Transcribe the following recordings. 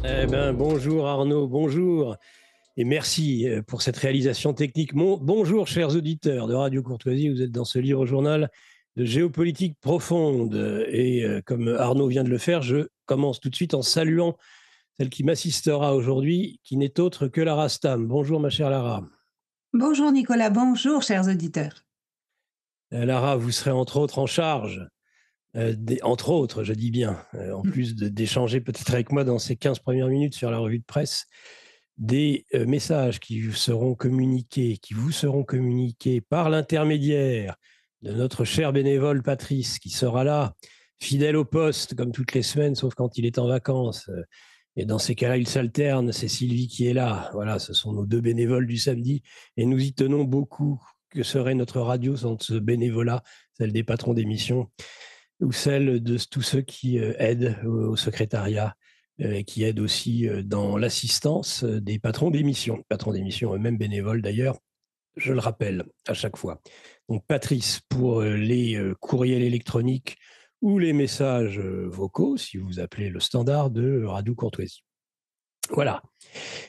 Eh ben, bonjour Arnaud, bonjour. Et merci pour cette réalisation technique. Bonjour chers auditeurs de Radio Courtoisie, vous êtes dans ce livre journal de géopolitique profonde. Et comme Arnaud vient de le faire, je commence tout de suite en saluant celle qui m'assistera aujourd'hui, qui n'est autre que Lara Stam. Bonjour ma chère Lara. Bonjour Nicolas, bonjour chers auditeurs. Lara, vous serez entre autres en charge, entre autres, je dis bien, en plus d'échanger peut-être avec moi dans ces 15 premières minutes sur la revue de presse, des messages qui vous seront communiqués par l'intermédiaire de notre cher bénévole Patrice, qui sera là, fidèle au poste, comme toutes les semaines, sauf quand il est en vacances. Et dans ces cas-là, il s'alterne. C'est Sylvie qui est là. Voilà, ce sont nos deux bénévoles du samedi. Et nous y tenons beaucoup. Que serait notre radio sans ce bénévolat, celle des patrons d'émission ou celle de tous ceux qui aident au secrétariat et qui aident aussi dans l'assistance des patrons d'émission eux-mêmes bénévoles d'ailleurs, je le rappelle à chaque fois. Donc Patrice pour les courriels électroniques ou les messages vocaux, si vous appelez le standard de Radio Courtoisie. Voilà.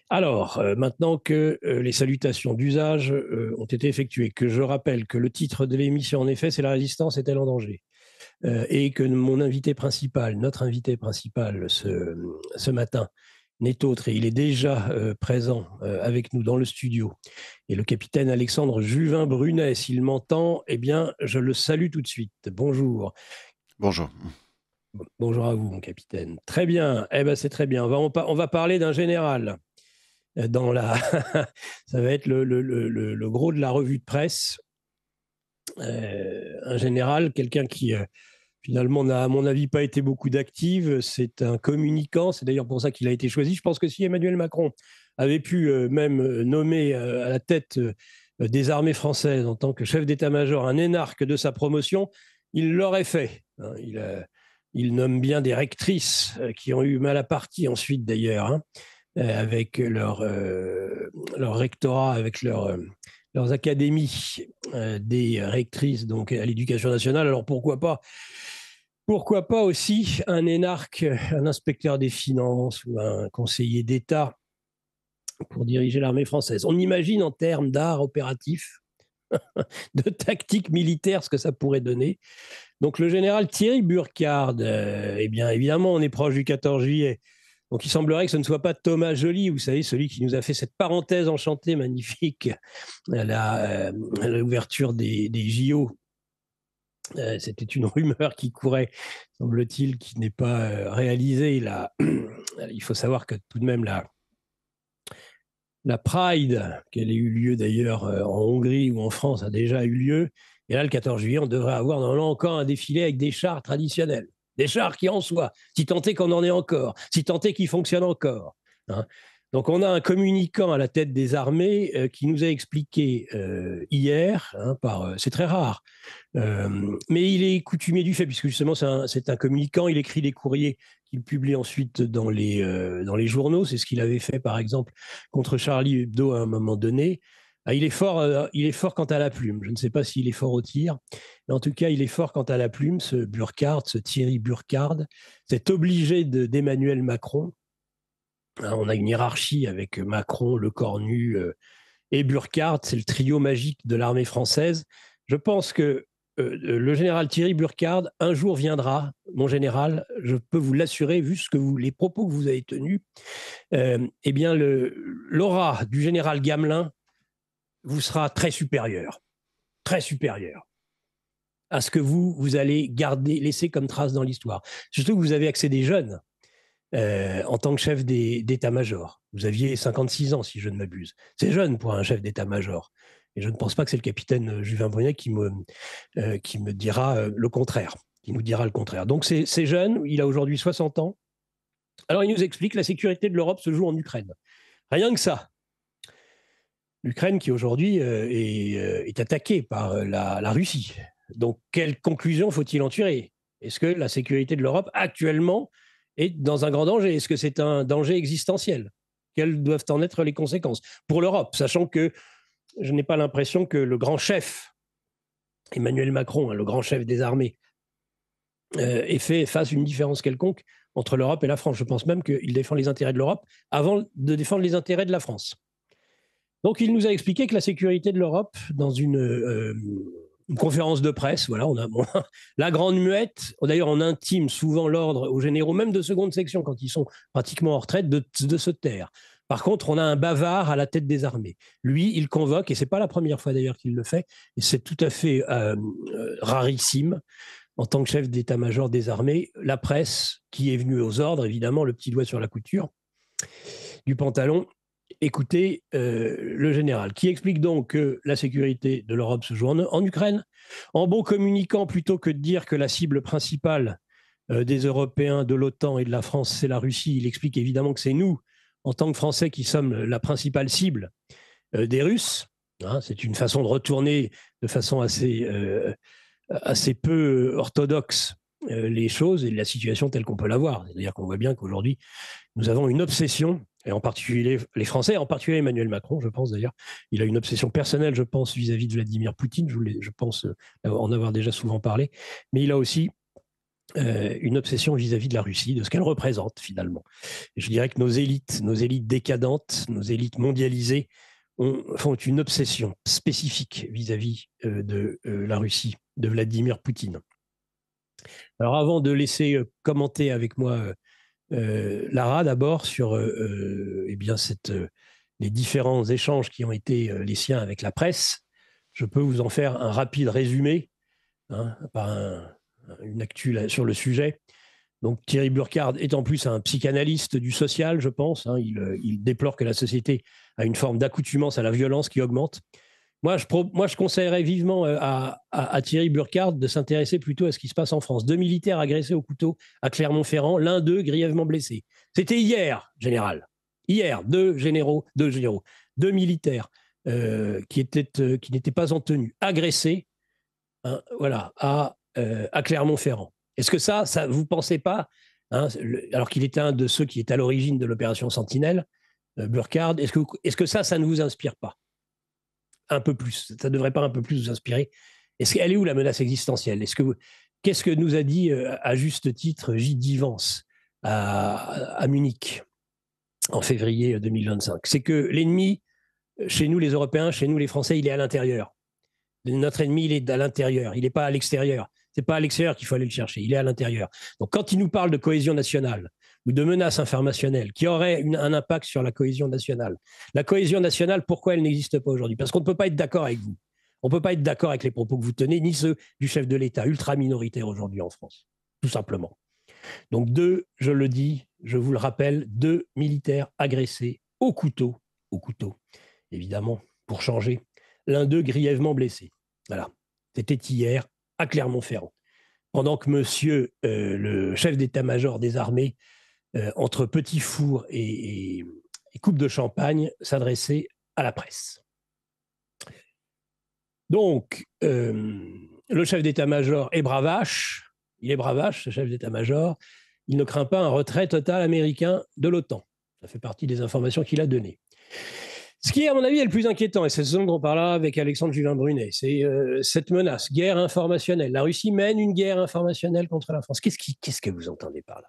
Alors, maintenant que les salutations d'usage ont été effectuées, que je rappelle que le titre de l'émission, en effet, c'est La résistance est-elle en danger ? Et que mon invité principal, notre invité principal ce matin, n'est autre, et il est déjà présent avec nous dans le studio, et le capitaine Alexandre Juvin-Brunet. S'il m'entend, eh bien, je le salue tout de suite. Bonjour. Bonjour. Bonjour à vous, mon capitaine. Très bien, eh ben, c'est très bien. On va parler d'un général. Dans la ça va être le gros de la revue de presse. Un général, quelqu'un qui finalement n'a, à mon avis, pas été beaucoup d'active. C'est un communicant. C'est d'ailleurs pour ça qu'il a été choisi. Je pense que si Emmanuel Macron avait pu même nommer à la tête des armées françaises en tant que chef d'état-major un énarque de sa promotion, il l'aurait fait. Il nomme bien des rectrices qui ont eu mal à partie ensuite d'ailleurs, avec leur rectorat, avec leurs académies des rectrices donc à l'éducation nationale. Alors pourquoi pas aussi un énarque, un inspecteur des finances ou un conseiller d'État pour diriger l'armée française. On imagine en termes d'art opératif, de tactique militaire, ce que ça pourrait donner. Donc le général Thierry Burkhard, eh bien évidemment on est proche du 14 juillet. Donc il semblerait que ce ne soit pas Thomas Joly, vous savez, celui qui nous a fait cette parenthèse enchantée magnifique à l'ouverture des JO. C'était une rumeur qui courait, semble-t-il, qui n'est pas réalisée. Il faut savoir que tout de même la Pride, qu'elle ait eu lieu d'ailleurs en Hongrie ou en France, a déjà eu lieu. Et là, le 14 juillet, on devrait avoir normalement encore un défilé avec des chars traditionnels. Des chars qui en soient, si tant est qu'on en ait encore, si tant est qu'ils fonctionnent encore. Hein. Donc on a un communicant à la tête des armées qui nous a expliqué hier, c'est très rare, mais il est coutumier du fait, puisque justement c'est un communicant, il écrit des courriers qu'il publie ensuite dans les journaux. C'est ce qu'il avait fait par exemple contre Charlie Hebdo à un moment donné. Il est fort quant à la plume. Je ne sais pas s'il est fort au tir, mais en tout cas, il est fort quant à la plume, ce Burkhard, ce Thierry Burkhard, cet obligé d'Emmanuel Macron. On a une hiérarchie avec Macron, Lecornu et Burkhard. C'est le trio magique de l'armée française. Je pense que le général Thierry Burkhard, un jour viendra, mon général, je peux vous l'assurer, vu les propos que vous avez tenus, eh bien, l'aura du général Gamelin vous sera très supérieur à ce que vous allez laisser comme trace dans l'histoire. Surtout que vous avez accédé jeune en tant que chef d'état-major. Vous aviez 56 ans, si je ne m'abuse. C'est jeune pour un chef d'état-major. Et je ne pense pas que c'est le capitaine Juvin-Brunet qui me dira le contraire, qui nous dira le contraire. Donc c'est jeune, il a aujourd'hui 60 ans. Alors il nous explique que la sécurité de l'Europe se joue en Ukraine. Rien que ça. L'Ukraine qui aujourd'hui est attaquée par la Russie. Donc quelle conclusion faut-il en tirer ? Est-ce que la sécurité de l'Europe actuellement est dans un grand danger ? Est-ce que c'est un danger existentiel ? Quelles doivent en être les conséquences pour l'Europe, sachant que je n'ai pas l'impression que le grand chef, Emmanuel Macron, le grand chef des armées, fasse une différence quelconque entre l'Europe et la France. Je pense même qu'il défend les intérêts de l'Europe avant de défendre les intérêts de la France. Donc, il nous a expliqué que la sécurité de l'Europe, dans une conférence de presse, voilà, on a la grande muette. D'ailleurs, on intime souvent l'ordre aux généraux, même de seconde section, quand ils sont pratiquement en retraite, de se taire. Par contre, on a un bavard à la tête des armées. Lui, il convoque, et ce n'est pas la première fois d'ailleurs qu'il le fait, et c'est tout à fait rarissime, en tant que chef d'état-major des armées, la presse qui est venue aux ordres, évidemment, le petit doigt sur la couture du pantalon. Écoutez le général, qui explique donc que la sécurité de l'Europe se joue en Ukraine, en bon communicant, plutôt que de dire que la cible principale des Européens, de l'OTAN et de la France, c'est la Russie. Il explique évidemment que c'est nous, en tant que Français, qui sommes la principale cible des Russes. Hein, c'est une façon de retourner de façon assez peu orthodoxe les choses et la situation telle qu'on peut la voir. C'est-à-dire qu'on voit bien qu'aujourd'hui, nous avons une obsession, et en particulier les Français, en particulier Emmanuel Macron, je pense d'ailleurs, il a une obsession personnelle, je pense, vis-à-vis de Vladimir Poutine, je pense en avoir déjà souvent parlé, mais il a aussi une obsession vis-à-vis de la Russie, de ce qu'elle représente finalement. Et je dirais que nos élites décadentes, nos élites mondialisées, font une obsession spécifique vis-à-vis de la Russie, de Vladimir Poutine. Alors avant de laisser commenter avec moi Lara, d'abord, sur eh bien les différents échanges qui ont été les siens avec la presse, je peux vous en faire un rapide résumé, hein, par une actu sur le sujet. Donc Thierry Burkhardt est en plus un psychanalyste du social, je pense. Hein, il déplore que la société a une forme d'accoutumance à la violence qui augmente. Moi, je conseillerais vivement à Thierry Burkhardt de s'intéresser plutôt à ce qui se passe en France. 2 militaires agressés au couteau à Clermont-Ferrand, l'un d'eux grièvement blessé. C'était hier, général. Hier, deux militaires qui n'étaient pas en tenue, agressés, hein, voilà, à Clermont-Ferrand. Est-ce que ça vous ne pensez pas, hein, alors qu'il était un de ceux qui est à l'origine de l'opération Sentinelle, Burkhardt, est-ce que ça ne vous inspire pas un peu plus? Ça ne devrait pas un peu plus vous inspirer? Elle est où la menace existentielle? Qu'est-ce que nous a dit à juste titre J.D. Vance à Munich en février 2025? C'est que l'ennemi, chez nous les Européens, chez nous les Français, il est à l'intérieur. Notre ennemi, il est à l'intérieur, il n'est pas à l'extérieur. Ce n'est pas à l'extérieur qu'il faut aller le chercher, il est à l'intérieur. Donc quand il nous parle de cohésion nationale ou de menaces informationnelles qui auraient un impact sur la cohésion nationale, pourquoi elle n'existe pas aujourd'hui? Parce qu'on ne peut pas être d'accord avec vous. On ne peut pas être d'accord avec les propos que vous tenez, ni ceux du chef de l'État, ultra minoritaire aujourd'hui en France, tout simplement. Donc je le dis, je vous le rappelle, 2 militaires agressés au couteau, évidemment, pour changer, l'un d'eux grièvement blessé. Voilà, c'était hier à Clermont-Ferrand. Pendant que monsieur le chef d'état-major des armées, entre petit four et coupe de champagne, s'adressait à la presse. Donc, le chef d'état-major est bravache, ce chef d'état-major, il ne craint pas un retrait total américain de l'OTAN. Ça fait partie des informations qu'il a données. Ce qui, à mon avis, est le plus inquiétant, et c'est ce dont on parlera avec Alexandre Juvin-Brunet, c'est cette menace, guerre informationnelle. La Russie mène une guerre informationnelle contre la France. Qu'est-ce que vous entendez par là?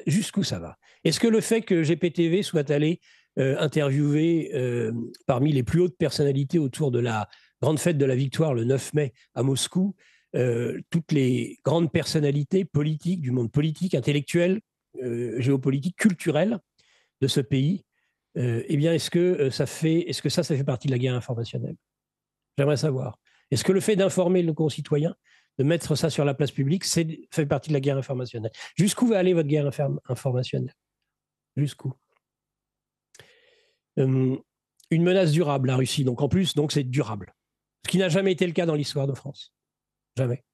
Jusqu'où ça va? Est-ce que le fait que GPTV soit allé interviewer parmi les plus hautes personnalités autour de la grande fête de la victoire le 9 mai à Moscou, toutes les grandes personnalités politiques, du monde politique, intellectuel, géopolitique, culturel de ce pays, eh bien, est-ce que ça fait partie de la guerre informationnelle? J'aimerais savoir. Est-ce que le fait d'informer nos concitoyens, de mettre ça sur la place publique, fait partie de la guerre informationnelle? Jusqu'où va aller votre guerre informationnelle? Jusqu'où? Une menace durable, la Russie. Donc en plus, c'est durable. Ce qui n'a jamais été le cas dans l'histoire de France. Jamais.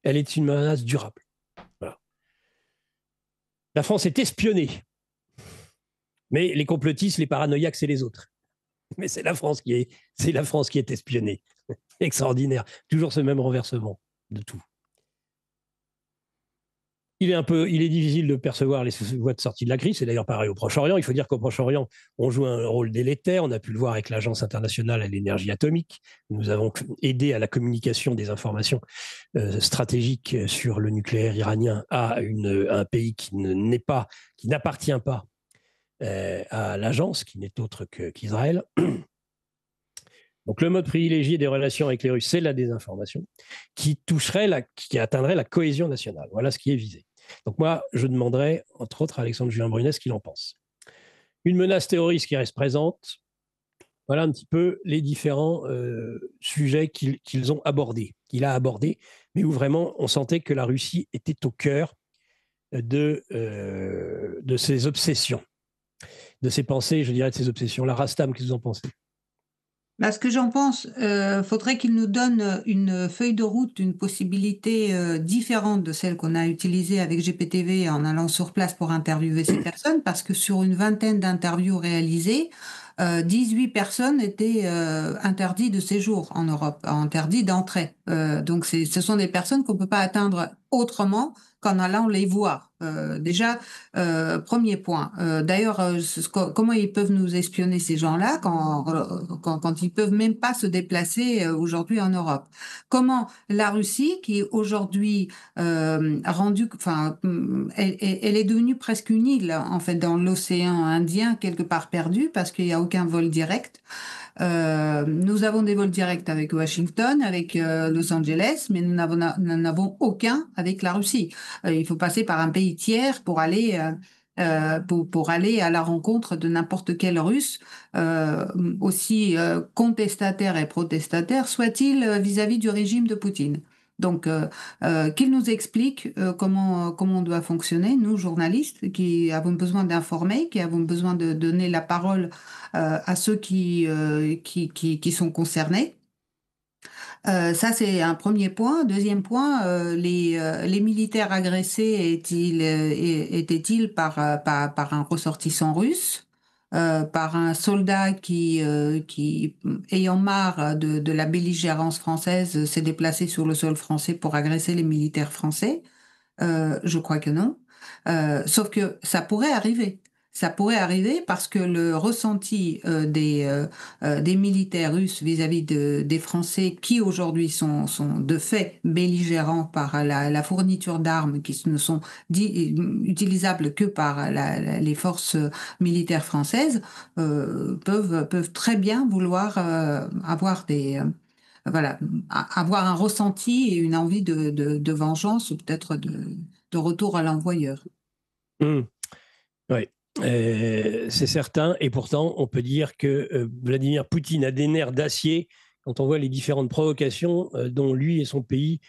Elle est une menace durable. Voilà. La France est espionnée. Mais les complotistes, les paranoïaques, c'est les autres. Mais c'est la France qui est espionnée. Extraordinaire. Toujours ce même renversement de tout. Il est difficile de percevoir les voies de sortie de la crise. C'est d'ailleurs pareil au Proche-Orient. Il faut dire qu'au Proche-Orient, on joue un rôle délétère. On a pu le voir avec l'Agence internationale à l'énergie atomique. Nous avons aidé à la communication des informations stratégiques sur le nucléaire iranien à un pays qui n'appartient pas à l'agence, qui n'est autre qu'Israël. Donc le mode privilégié des relations avec les Russes, c'est la désinformation, qui atteindrait la cohésion nationale. Voilà ce qui est visé. Donc moi, je demanderais, entre autres, à Alexandre Julien Brunet ce qu'il en pense. Une menace terroriste qui reste présente, voilà un petit peu les différents sujets qu'il a abordés, mais où vraiment on sentait que la Russie était au cœur de ses obsessions, de ses pensées, je dirais de ses obsessions. La Rastam, qu'est-ce que vous en pensez? Ce que j'en pense, faudrait qu'il nous donne une feuille de route, une possibilité différente de celle qu'on a utilisée avec GPTV en allant sur place pour interviewer ces personnes, parce que sur une vingtaine d'interviews réalisées, 18 personnes étaient interdites de séjour en Europe, interdites d'entrée. Donc ce sont des personnes qu'on peut pas atteindre autrement qu'en allant les voir. Déjà, premier point. D'ailleurs, comment ils peuvent nous espionner ces gens-là quand ils peuvent même pas se déplacer aujourd'hui en Europe? Comment la Russie, qui aujourd'hui elle est devenue presque une île en fait dans l'océan Indien quelque part perdu parce qu'il y a aucun vol direct. Nous avons des vols directs avec Washington, avec Los Angeles, mais nous n'en avons aucun avec la Russie. Il faut passer par un pays tiers pour aller pour aller à la rencontre de n'importe quel Russe, aussi contestataire et protestataire soit-il vis-à-vis du régime de Poutine. Donc, qu'il nous explique comment on doit fonctionner, nous, journalistes, qui avons besoin d'informer, qui avons besoin de donner la parole à ceux qui sont concernés. Ça, c'est un premier point. Deuxième point, les militaires agressés étaient-ils par un ressortissant russe, par un soldat qui, ayant marre de la belligérance française, s'est déplacé sur le sol français pour agresser les militaires français? Je crois que non. Sauf que ça pourrait arriver. Ça pourrait arriver parce que le ressenti des militaires russes vis-à-vis des Français qui aujourd'hui sont de fait belligérants par la fourniture d'armes qui ne sont utilisables que par les forces militaires françaises peuvent très bien vouloir avoir voilà, avoir un ressenti et une envie de vengeance ou peut-être de retour à l'envoyeur. Mmh. Oui, c'est certain. Et pourtant, on peut dire que Vladimir Poutine a des nerfs d'acier quand on voit les différentes provocations dont lui et son pays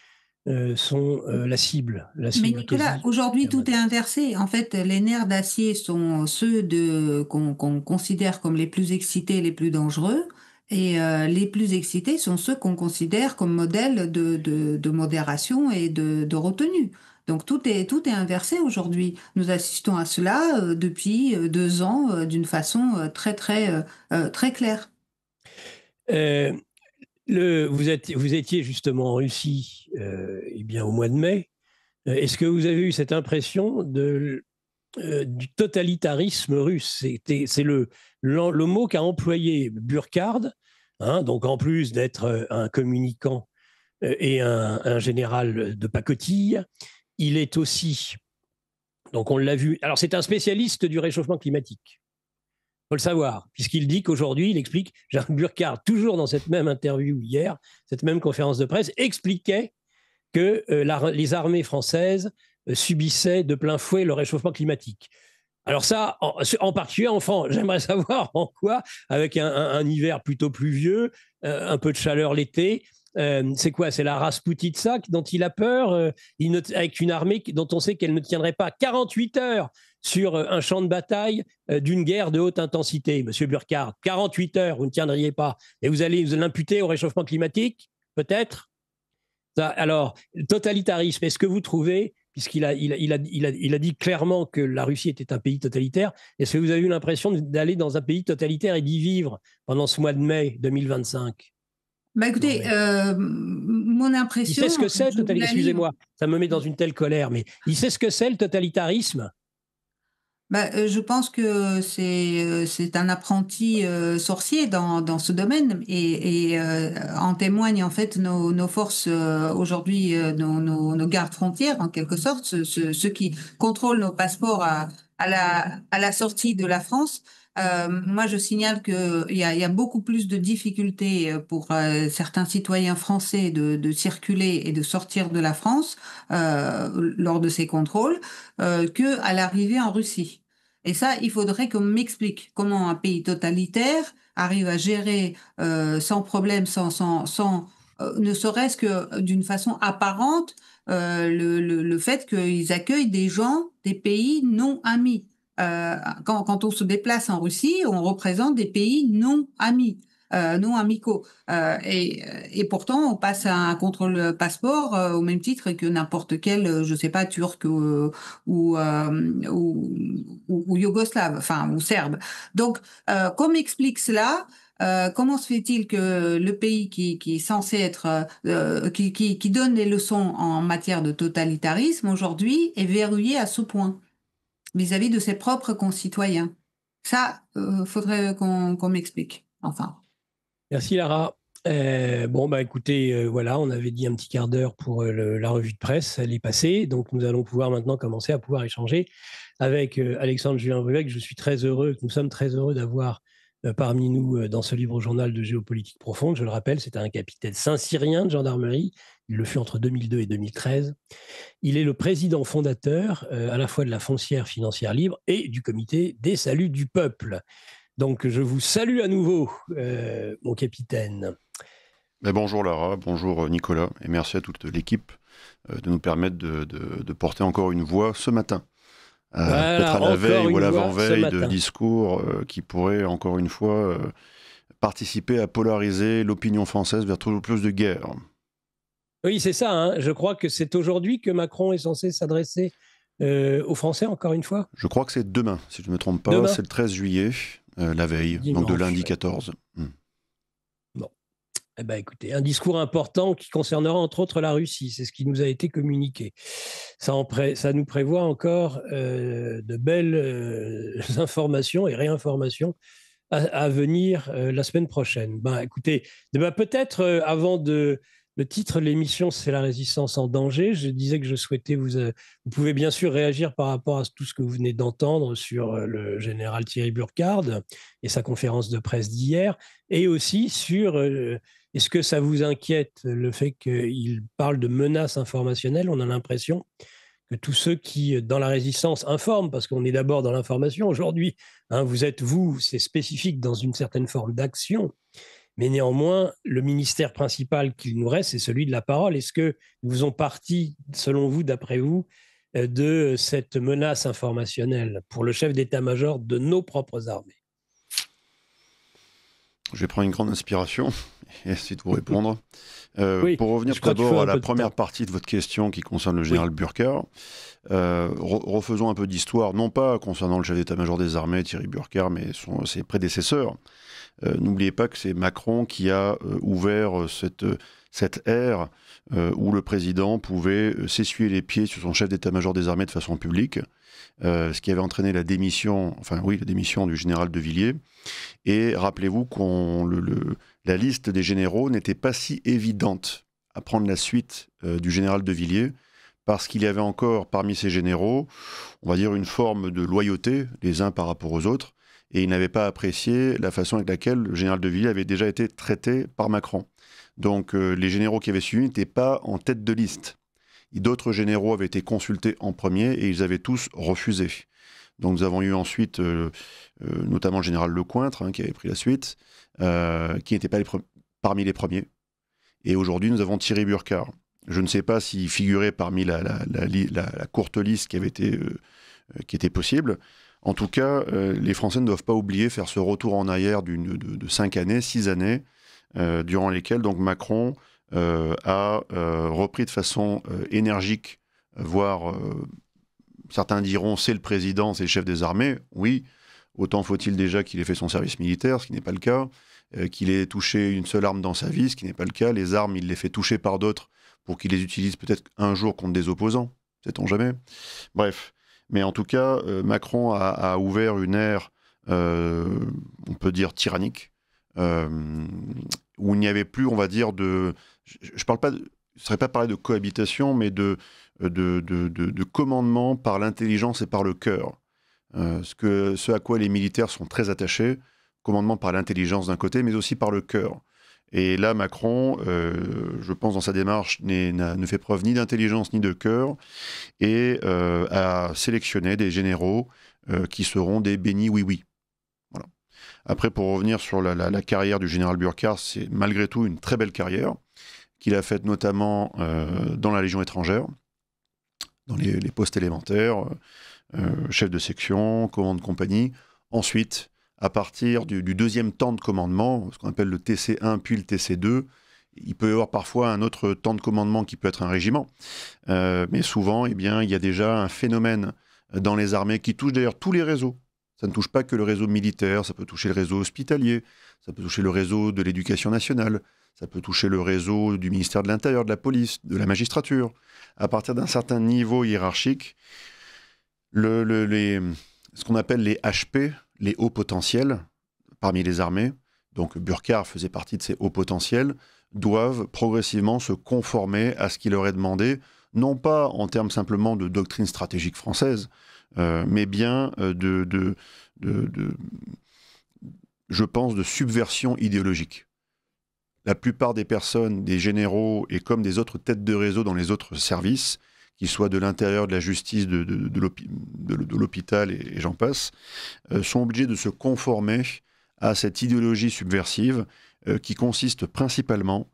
sont la cible. Mais Nicolas, aujourd'hui, tout est inversé. En fait, les nerfs d'acier sont ceux qu'on considère comme les plus excités, les plus dangereux. Et les plus excités sont ceux qu'on considère comme modèles de modération et de retenue. Donc tout est inversé aujourd'hui. Nous assistons à cela depuis 2 ans d'une façon très claire. Vous étiez justement en Russie eh bien, au mois de mai. Est-ce que vous avez eu cette impression du totalitarisme russe? C'est le mot qu'a employé Burkhard, hein, donc en plus d'être un communicant et un général de pacotille, il est aussi, donc on l'a vu, alors c'est un spécialiste du réchauffement climatique. Il faut le savoir, puisqu'il dit qu'aujourd'hui, il explique, Jacques Burkhard, toujours dans cette même interview hier, cette même conférence de presse, expliquait que les armées françaises subissaient de plein fouet le réchauffement climatique. Alors ça, en particulier en France, j'aimerais savoir en quoi, avec un hiver plutôt pluvieux, un peu de chaleur l'été, c'est quoi? C'est la Rasputitsa dont il a peur, avec une armée dont on sait qu'elle ne tiendrait pas 48 heures sur un champ de bataille d'une guerre de haute intensité. Monsieur Burkhard, 48 heures, vous ne tiendriez pas. Et vous allez l'imputer au réchauffement climatique, peut-être? Alors, totalitarisme, est-ce que vous trouvez, puisqu'il a dit clairement que la Russie était un pays totalitaire, est-ce que vous avez eu l'impression d'aller dans un pays totalitaire et d'y vivre pendant ce mois de mai 2025? Bah Non, écoutez, mais mon il sait impression, ce que c'est, je vous la livre. excusez-moi, ça me met dans une telle colère, mais il sait ce que c'est le totalitarisme? Bah, je pense que c'est un apprenti sorcier dans ce domaine et en témoignent en fait nos forces aujourd'hui, nos gardes frontières en quelque sorte, ceux qui contrôlent nos passeports à la sortie de la France. Moi, je signale qu'il y a beaucoup plus de difficultés pour certains citoyens français de circuler et de sortir de la France lors de ces contrôles que à l'arrivée en Russie. Et ça, il faudrait qu'on m'explique comment un pays totalitaire arrive à gérer sans problème, ne serait-ce que d'une façon apparente, le fait qu'ils accueillent des gens des pays non amis. Quand on se déplace en Russie, on représente des pays non amis. Non amicaux. Et pourtant, on passe à un contrôle passeport au même titre que n'importe quel, je sais pas, turc ou, ou yougoslave, enfin, ou serbe. Donc, comme explique cela, comment se fait-il que le pays qui est censé être, qui donne des leçons en matière de totalitarisme aujourd'hui est verrouillé à ce point vis-à-vis de ses propres concitoyens? Ça, faudrait qu'on m'explique. Enfin. Merci Lara. Bon, bah écoutez, voilà, on avait dit un petit quart d'heure pour la revue de presse, elle est passée, donc nous allons pouvoir maintenant commencer à pouvoir échanger avec Alexandre Julien Brueck. Je suis très heureux, nous sommes très heureux d'avoir parmi nous dans ce livre journal de géopolitique profonde. Je le rappelle, c'est un capitaine saint-cyrien de gendarmerie, il le fut entre 2002 et 2013. Il est le président fondateur à la fois de la Foncière Financière Libre et du comité des saluts du peuple. Donc, je vous salue à nouveau, mon capitaine. Mais bonjour Lara, bonjour Nicolas, et merci à toute l'équipe de nous permettre de porter encore une voix ce matin. Voilà, peut-être à la veille ou à l'avant-veille de matin. discours qui pourraient encore une fois participer à polariser l'opinion française vers toujours plus de guerre. Oui, c'est ça. Hein. Je crois que c'est aujourd'hui que Macron est censé s'adresser aux Français, encore une fois. Je crois que c'est demain, si je ne me trompe pas. Demain. C'est le 13 juillet, la veille, Dimanche, donc de lundi ouais. 14. Bon. Eh ben, écoutez, un discours important qui concernera entre autres la Russie. C'est ce qui nous a été communiqué. Ça nous prévoit encore de belles informations et réinformations à venir la semaine prochaine. Ben, écoutez, peut-être avant de... Le titre de l'émission, c'est La résistance en danger. Je disais que je souhaitais vous pouvez bien sûr réagir par rapport à tout ce que vous venez d'entendre sur le général Thierry Burkhardt et sa conférence de presse d'hier, et aussi sur est-ce que ça vous inquiète le fait qu'il parle de menaces informationnelles? On a l'impression que tous ceux qui, dans la résistance, informent, parce qu'on est d'abord dans l'information aujourd'hui, hein, c'est spécifique dans une certaine forme d'action, mais néanmoins, le ministère principal qu'il nous reste, c'est celui de la parole. Est-ce que nous faisons partie, selon vous, d'après vous, de cette menace informationnelle pour le chef d'état-major de nos propres armées? Je vais prendre une grande inspiration et essayer de vous répondre. Oui, pour revenir d'abord à la première partie de votre question qui concerne le général Burkhardt, refaisons un peu d'histoire, non pas concernant le chef d'état-major des armées, Thierry Burkhardt, mais ses prédécesseurs. N'oubliez pas que c'est Macron qui a ouvert cette ère où le président pouvait s'essuyer les pieds sur son chef d'état-major des armées de façon publique, ce qui avait entraîné la démission du général de Villiers. Et rappelez-vous la liste des généraux n'était pas si évidente à prendre la suite du général de Villiers, parce qu'il y avait encore parmi ces généraux, on va dire, une forme de loyauté les uns par rapport aux autres, et il n'avait pas apprécié la façon avec laquelle le général de Villiers avait déjà été traité par Macron. Donc les généraux qui avaient suivi n'étaient pas en tête de liste. D'autres généraux avaient été consultés en premier et ils avaient tous refusé. Donc nous avons eu ensuite notamment le général Lecointre qui avait pris la suite, qui n'était pas parmi les premiers. Et aujourd'hui nous avons Thierry Burkhardt. Je ne sais pas s'il figurait parmi la courte liste qui était possible. En tout cas, les Français ne doivent pas oublier faire ce retour en arrière de 5 années, 6 années, durant lesquelles donc, Macron a repris de façon énergique, voire certains diront c'est le président, c'est le chef des armées. Oui, autant faut-il déjà qu'il ait fait son service militaire, ce qui n'est pas le cas. qu'il ait touché une seule arme dans sa vie, ce qui n'est pas le cas. Les armes, il les fait toucher par d'autres pour qu'il les utilise peut-être un jour contre des opposants, sait-on jamais. Bref, mais en tout cas, Macron a ouvert une ère, on peut dire tyrannique, où il n'y avait plus, on va dire, je parle pas, je ne serais pas parler de cohabitation, mais de commandement par l'intelligence et par le cœur. Ce à quoi les militaires sont très attachés, commandement par l'intelligence d'un côté, mais aussi par le cœur. Et là, Macron, je pense dans sa démarche, ne fait preuve ni d'intelligence ni de cœur, et a sélectionné des généraux qui seront des bénis oui-oui. Voilà. Après, pour revenir sur la carrière du général Burckhardt, c'est malgré tout une très belle carrière, qu'il a faite notamment dans la Légion étrangère, dans les postes élémentaires, chef de section, commandant de compagnie. Ensuite, à partir du deuxième temps de commandement, ce qu'on appelle le TC1 puis le TC2, il peut y avoir parfois un autre temps de commandement qui peut être un régiment. Mais souvent, eh bien, il y a déjà un phénomène dans les armées qui touche d'ailleurs tous les réseaux. Ça ne touche pas que le réseau militaire, ça peut toucher le réseau hospitalier, ça peut toucher le réseau de l'éducation nationale, ça peut toucher le réseau du ministère de l'Intérieur, de la police, de la magistrature. À partir d'un certain niveau hiérarchique, ce qu'on appelle les HP, les hauts potentiels, parmi les armées, donc Burckhardt faisait partie de ces hauts potentiels, doivent progressivement se conformer à ce qui leur est demandé, non pas en termes simplement de doctrine stratégique française, mais bien je pense, de subversion idéologique. La plupart des personnes, des généraux et comme des autres têtes de réseau dans les autres services, qu'ils soient de l'intérieur, de la justice, de l'hôpital et j'en passe, sont obligés de se conformer à cette idéologie subversive qui consiste principalement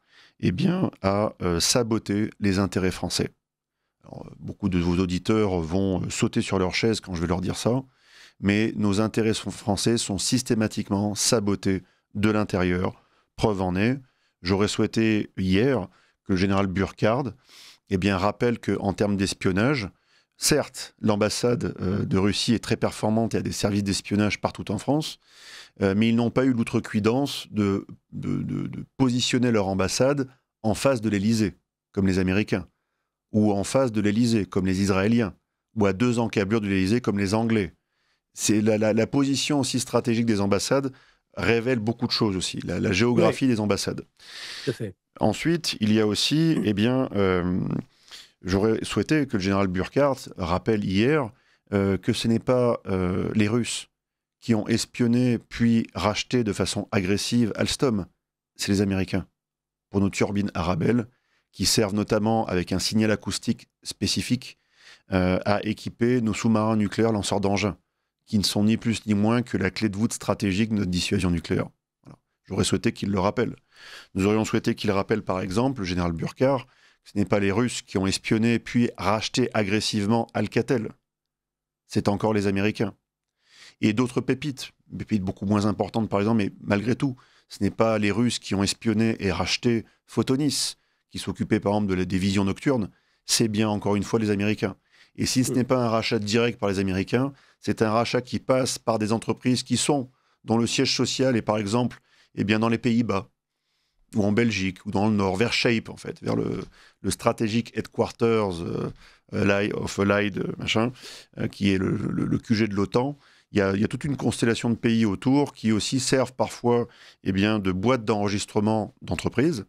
à saboter les intérêts français. Alors, beaucoup de vos auditeurs vont sauter sur leur chaise quand je vais leur dire ça, mais nos intérêts français sont systématiquement sabotés de l'intérieur. Preuve en est, j'aurais souhaité hier que le général Burckhardt rappelle qu'en termes d'espionnage, certes, l'ambassade de Russie est très performante et a des services d'espionnage partout en France, mais ils n'ont pas eu l'outrecuidance de positionner leur ambassade en face de l'Élysée, comme les Américains, ou en face de l'Élysée, comme les Israéliens, ou à 2 encablures de l'Élysée, comme les Anglais. C'est la position aussi stratégique des ambassades révèle beaucoup de choses aussi, la géographie des ambassades. Tout à fait. Ensuite, il y a aussi, j'aurais souhaité que le général Burckhardt rappelle hier que ce n'est pas les Russes qui ont espionné puis racheté de façon agressive Alstom, c'est les Américains, pour nos turbines Arabelle, qui servent notamment avec un signal acoustique spécifique à équiper nos sous-marins nucléaires lanceurs d'engins, qui ne sont ni plus ni moins que la clé de voûte stratégique de notre dissuasion nucléaire. Voilà. J'aurais souhaité qu'il le rappelle. Nous aurions souhaité qu'il rappelle, par exemple, le général Burckhardt, que ce n'est pas les Russes qui ont espionné puis racheté agressivement Alcatel. C'est encore les Américains. Et d'autres pépites beaucoup moins importantes, par exemple, mais malgré tout, ce n'est pas les Russes qui ont espionné et racheté Photonis, qui s'occupaient, par exemple, des visions nocturnes. C'est bien, encore une fois, les Américains. Et si ce n'est pas un rachat direct par les Américains, c'est un rachat qui passe par des entreprises dont le siège social est, par exemple, dans les Pays-Bas, ou en Belgique, ou dans le Nord, vers Shape, en fait, vers le Strategic Headquarters of Allied, qui est le QG de l'OTAN. Il y a toute une constellation de pays autour qui aussi servent parfois de boîtes d'enregistrement d'entreprises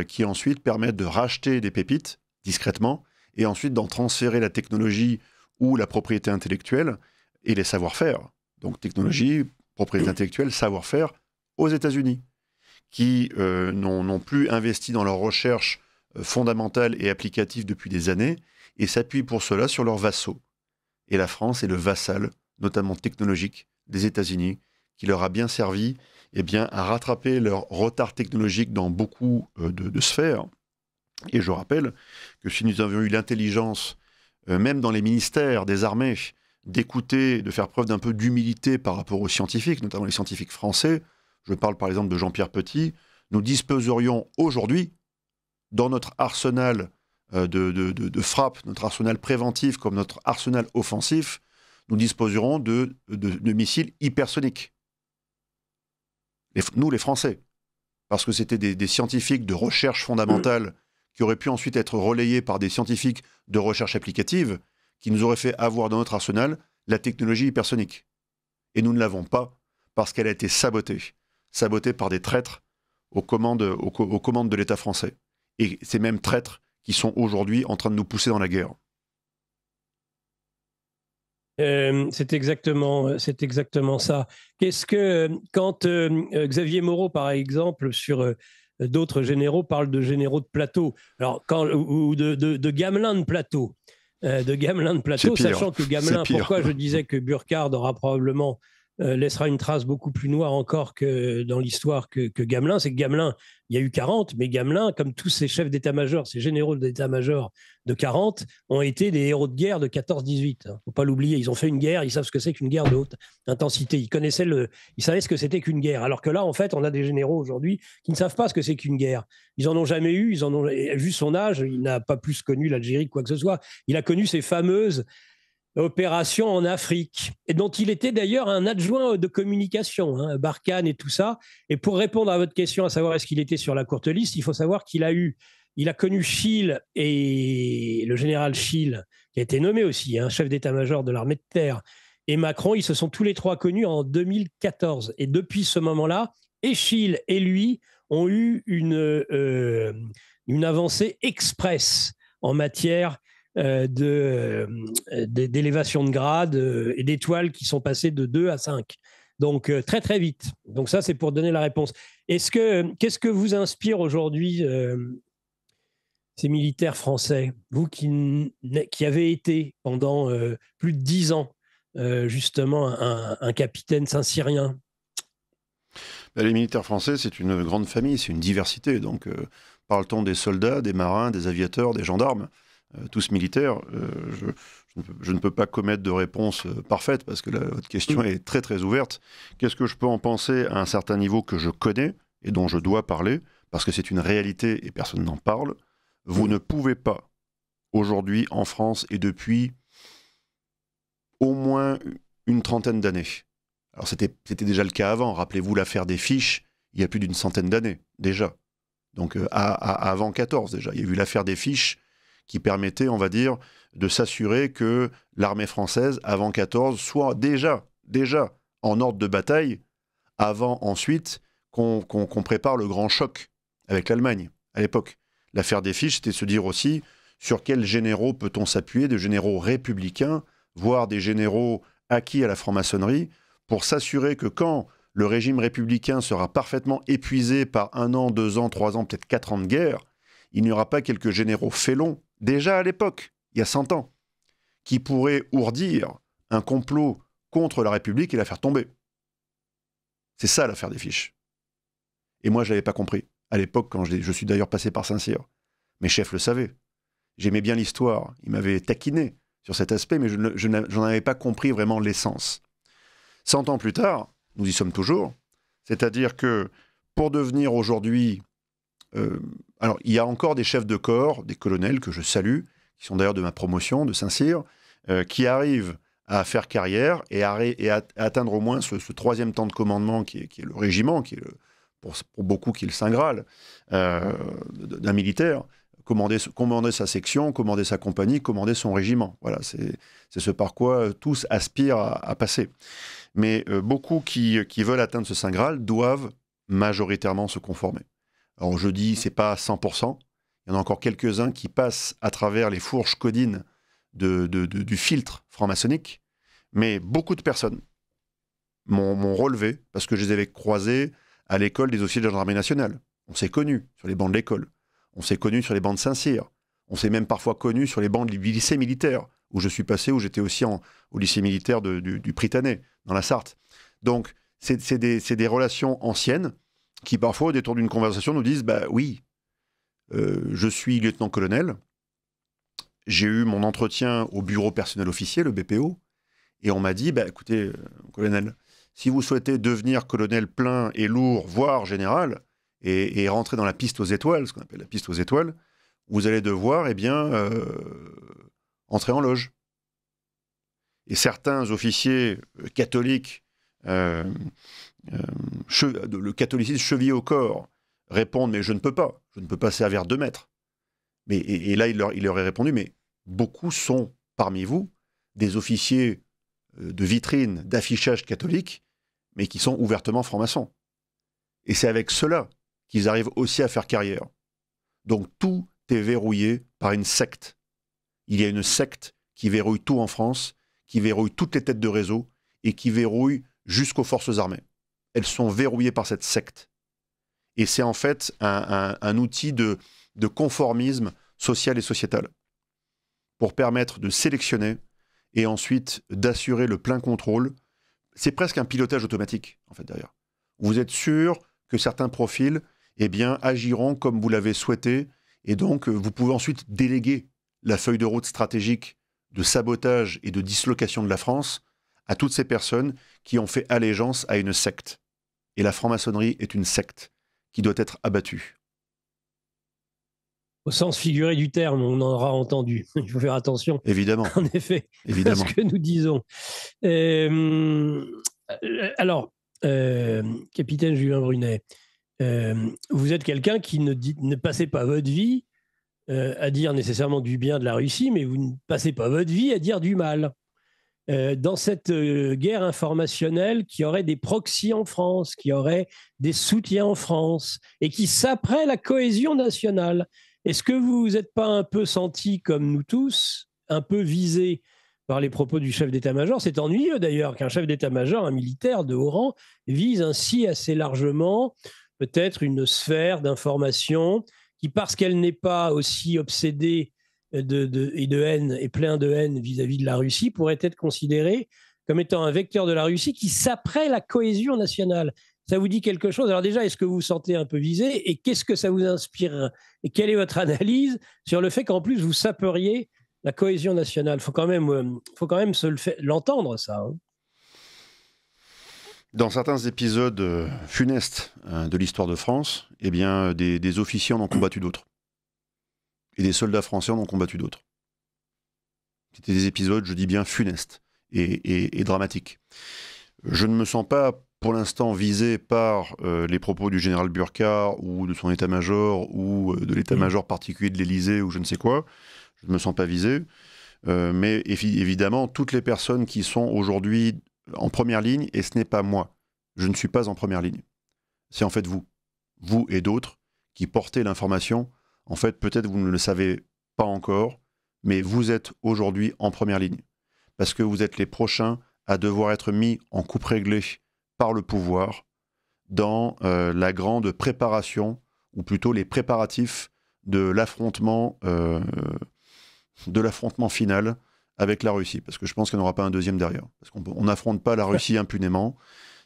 qui ensuite permettent de racheter des pépites discrètement et ensuite d'en transférer la technologie ou la propriété intellectuelle et les savoir-faire. Donc technologie, propriété intellectuelle, savoir-faire aux États-Unis, qui n'ont plus investi dans leurs recherches fondamentales et applicatives depuis des années et s'appuient pour cela sur leurs vassaux. Et la France est le vassal, notamment technologique, des États-Unis, qui leur a bien servi à rattraper leur retard technologique dans beaucoup de sphères. Et je rappelle que si nous avions eu l'intelligence, même dans les ministères des armées, d'écouter, de faire preuve d'un peu d'humilité par rapport aux scientifiques, notamment les scientifiques français, je parle par exemple de Jean-Pierre Petit, nous disposerions aujourd'hui, dans notre arsenal de frappe, notre arsenal préventif comme notre arsenal offensif, nous disposerons de missiles hypersoniques. nous les Français, parce que c'était des scientifiques de recherche fondamentale qui auraient pu ensuite être relayés par des scientifiques de recherche applicative, qui nous auraient fait avoir dans notre arsenal la technologie hypersonique. Et nous ne l'avons pas, parce qu'elle a été sabotée par des traîtres aux commandes de l'État français. Et ces mêmes traîtres qui sont aujourd'hui en train de nous pousser dans la guerre. C'est exactement ça. Qu'est-ce que, quand Xavier Moreau, par exemple, sur d'autres généraux, parle de généraux de plateau, alors, ou de gamelins de plateau, sachant que Gamelin, pourquoi je disais que Burkhard aura probablement laissera une trace beaucoup plus noire encore que dans l'histoire que Gamelin, c'est que Gamelin, il y a eu 40, mais Gamelin, comme tous ces chefs d'état-major, ces généraux d'état-major de 40, ont été des héros de guerre de 14-18. Il ne faut pas l'oublier, ils ont fait une guerre, ils savent ce que c'est qu'une guerre de haute intensité, ils savaient ce que c'était qu'une guerre, alors que là, en fait, on a des généraux aujourd'hui qui ne savent pas ce que c'est qu'une guerre. Ils n'en ont jamais eu, vu son âge, il n'a pas plus connu l'Algérie, quoi que ce soit. Il a connu ces fameuses opération en Afrique, et dont il était d'ailleurs un adjoint de communication, Barkhane et tout ça. Et pour répondre à votre question, à savoir est-ce qu'il était sur la courte liste, il faut savoir qu'il a connu Schill et le général Schill, qui a été nommé aussi chef d'état-major de l'armée de terre, et Macron, ils se sont tous les trois connus en 2014. Et depuis ce moment-là, et Schill et lui ont eu une avancée express en matière d'élévation de grade et d'étoiles qui sont passées de 2 à 5. Donc, très, très vite. Donc, ça, c'est pour donner la réponse. Qu'est-ce que vous inspire aujourd'hui ces militaires français, vous qui avez été pendant plus de 10 ans, justement, un capitaine saint-cyrien? Les militaires français, c'est une grande famille, c'est une diversité. Donc, parle-t-on des soldats, des marins, des aviateurs, des gendarmes, tous militaires, je ne peux pas commettre de réponse parfaite parce que votre question est très très ouverte. Qu'est-ce que je peux en penser à un certain niveau que je connais et dont je dois parler, parce que c'est une réalité et personne n'en parle. Vous ne pouvez pas, aujourd'hui en France et depuis au moins une trentaine d'années, alors c'était déjà le cas avant, rappelez-vous l'affaire des fiches, il y a plus d'une centaine d'années déjà, donc avant 14 déjà, il y a eu l'affaire des fiches qui permettait, on va dire, de s'assurer que l'armée française, avant 14, soit déjà en ordre de bataille, avant ensuite qu'on prépare le grand choc avec l'Allemagne, à l'époque. L'affaire des fiches, c'était se dire aussi sur quels généraux peut-on s'appuyer, de généraux républicains, voire des généraux acquis à la franc-maçonnerie, pour s'assurer que quand le régime républicain sera parfaitement épuisé par 1 an, 2 ans, 3 ans, peut-être 4 ans de guerre, il n'y aura pas quelques généraux félons, déjà à l'époque, il y a 100 ans, qui pourraient ourdir un complot contre la République et la faire tomber. C'est ça l'affaire des fiches. Et moi, je ne l'avais pas compris. À l'époque, quand je suis d'ailleurs passé par Saint-Cyr. Mes chefs le savaient. J'aimais bien l'histoire. Ils m'avaient taquiné sur cet aspect, mais je n'en avais pas compris vraiment l'essence. 100 ans plus tard, nous y sommes toujours. C'est-à-dire que pour devenir aujourd'hui... alors, il y a encore des chefs de corps, des colonels que je salue, qui sont d'ailleurs de ma promotion, de Saint-Cyr, qui arrivent à faire carrière et à atteindre au moins ce 3e temps de commandement qui est le régiment, qui est pour beaucoup qui est le Saint Graal d'un militaire, commander sa section, commander sa compagnie, commander son régiment. Voilà, c'est ce par quoi tous aspirent à passer. Mais beaucoup qui veulent atteindre ce Saint Graal doivent majoritairement se conformer. Alors je dis, c'est pas 100%, il y en a encore quelques-uns qui passent à travers les fourches codines du filtre franc-maçonnique, mais beaucoup de personnes m'ont relevé, parce que je les avais croisés à l'école des officiers de la gendarmerie nationale. On s'est connus sur les bancs de l'école, on s'est connus sur les bancs de Saint-Cyr, on s'est même parfois connus sur les bancs du lycée militaire, où je suis passé, où j'étais aussi au lycée militaire du Prytanée, dans la Sarthe. Donc, c'est des relations anciennes, qui parfois, au détour d'une conversation, nous disent « Bah oui, je suis lieutenant-colonel, j'ai eu mon entretien au bureau personnel officier, le BPO, et on m'a dit bah, « Écoutez, colonel, si vous souhaitez devenir colonel plein et lourd, voire général, et rentrer dans la piste aux étoiles, ce qu'on appelle la piste aux étoiles, vous allez devoir, entrer en loge. » Et certains officiers catholiques le catholicisme chevillé au corps, répondent « mais je ne peux pas servir 2 maîtres ». Et là, il leur est répondu « mais beaucoup sont parmi vous des officiers de vitrine, d'affichage catholique, mais qui sont ouvertement francs-maçons. Et c'est avec cela qu'ils arrivent aussi à faire carrière. Donc tout est verrouillé par une secte. Il y a une secte qui verrouille tout en France, qui verrouille toutes les têtes de réseau et qui verrouille jusqu'aux forces armées. Elles sont verrouillées par cette secte. Et c'est en fait un outil de conformisme social et sociétal pour permettre de sélectionner et ensuite d'assurer le plein contrôle. C'est presque un pilotage automatique, en fait, derrière. Vous êtes sûr que certains profils, eh bien, agiront comme vous l'avez souhaité, et donc vous pouvez ensuite déléguer la feuille de route stratégique de sabotage et de dislocation de la France à toutes ces personnes qui ont fait allégeance à une secte. Et la franc-maçonnerie est une secte qui doit être abattue. Au sens figuré du terme, on en aura entendu. Il faut faire attention. Évidemment. En effet, Évidemment. à ce que nous disons. Alors, capitaine Julien Brunet, vous êtes quelqu'un qui ne passez pas votre vie à dire nécessairement du bien de la Russie, mais vous ne passez pas votre vie à dire du mal. Dans cette guerre informationnelle qui aurait des proxys en France, qui aurait des soutiens en France, et qui saperait la cohésion nationale, est-ce que vous vous êtes pas un peu senti, comme nous tous, un peu visé par les propos du chef d'état-major? C'est ennuyeux d'ailleurs qu'un chef d'état-major, un militaire de haut rang, vise ainsi assez largement peut-être une sphère d'information qui, parce qu'elle n'est pas aussi obsédée de haine et plein de haine vis-à-vis de la Russie, pourrait être considérée comme étant un vecteur de la Russie qui saperait la cohésion nationale. Ça vous dit quelque chose? Alors déjà, est-ce que vous vous sentez un peu visé? Et qu'est-ce que ça vous inspire? Et quelle est votre analyse sur le fait qu'en plus, vous saperiez la cohésion nationale? Il faut quand même l'entendre, ça. Hein. Dans certains épisodes funestes de l'histoire de France, eh bien, des officiers en ont combattu d'autres. Et des soldats français en ont combattu d'autres. C'était des épisodes, je dis bien, funestes et dramatiques. Je ne me sens pas, pour l'instant, visé par les propos du général Burkhardt ou de son état-major ou de l'état-major particulier de l'Élysée ou je ne sais quoi. Je ne me sens pas visé. Mais évidemment, toutes les personnes qui sont aujourd'hui en première ligne, et ce n'est pas moi, je ne suis pas en première ligne. C'est en fait vous et d'autres, qui portez l'information. En fait, peut-être vous ne le savez pas encore, mais vous êtes aujourd'hui en première ligne. Parce que vous êtes les prochains à devoir être mis en coupe réglée par le pouvoir dans la grande préparation, ou plutôt les préparatifs de l'affrontement final avec la Russie. Parce que je pense qu'il n'y en aura pas un deuxième derrière. Parce qu'on n'affronte pas la Russie impunément.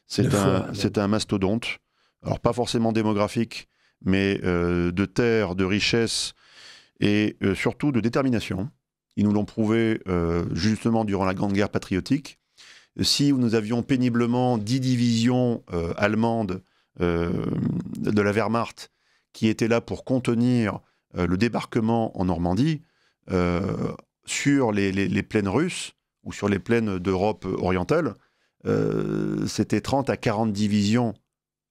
C'est un mastodonte. Alors, pas forcément démographique, mais de terre, de richesse et surtout de détermination. Ils nous l'ont prouvé justement durant la Grande Guerre patriotique. Si nous avions péniblement 10 divisions allemandes de la Wehrmacht qui étaient là pour contenir le débarquement en Normandie, sur les plaines russes ou sur les plaines d'Europe orientale, c'était 30 à 40 divisions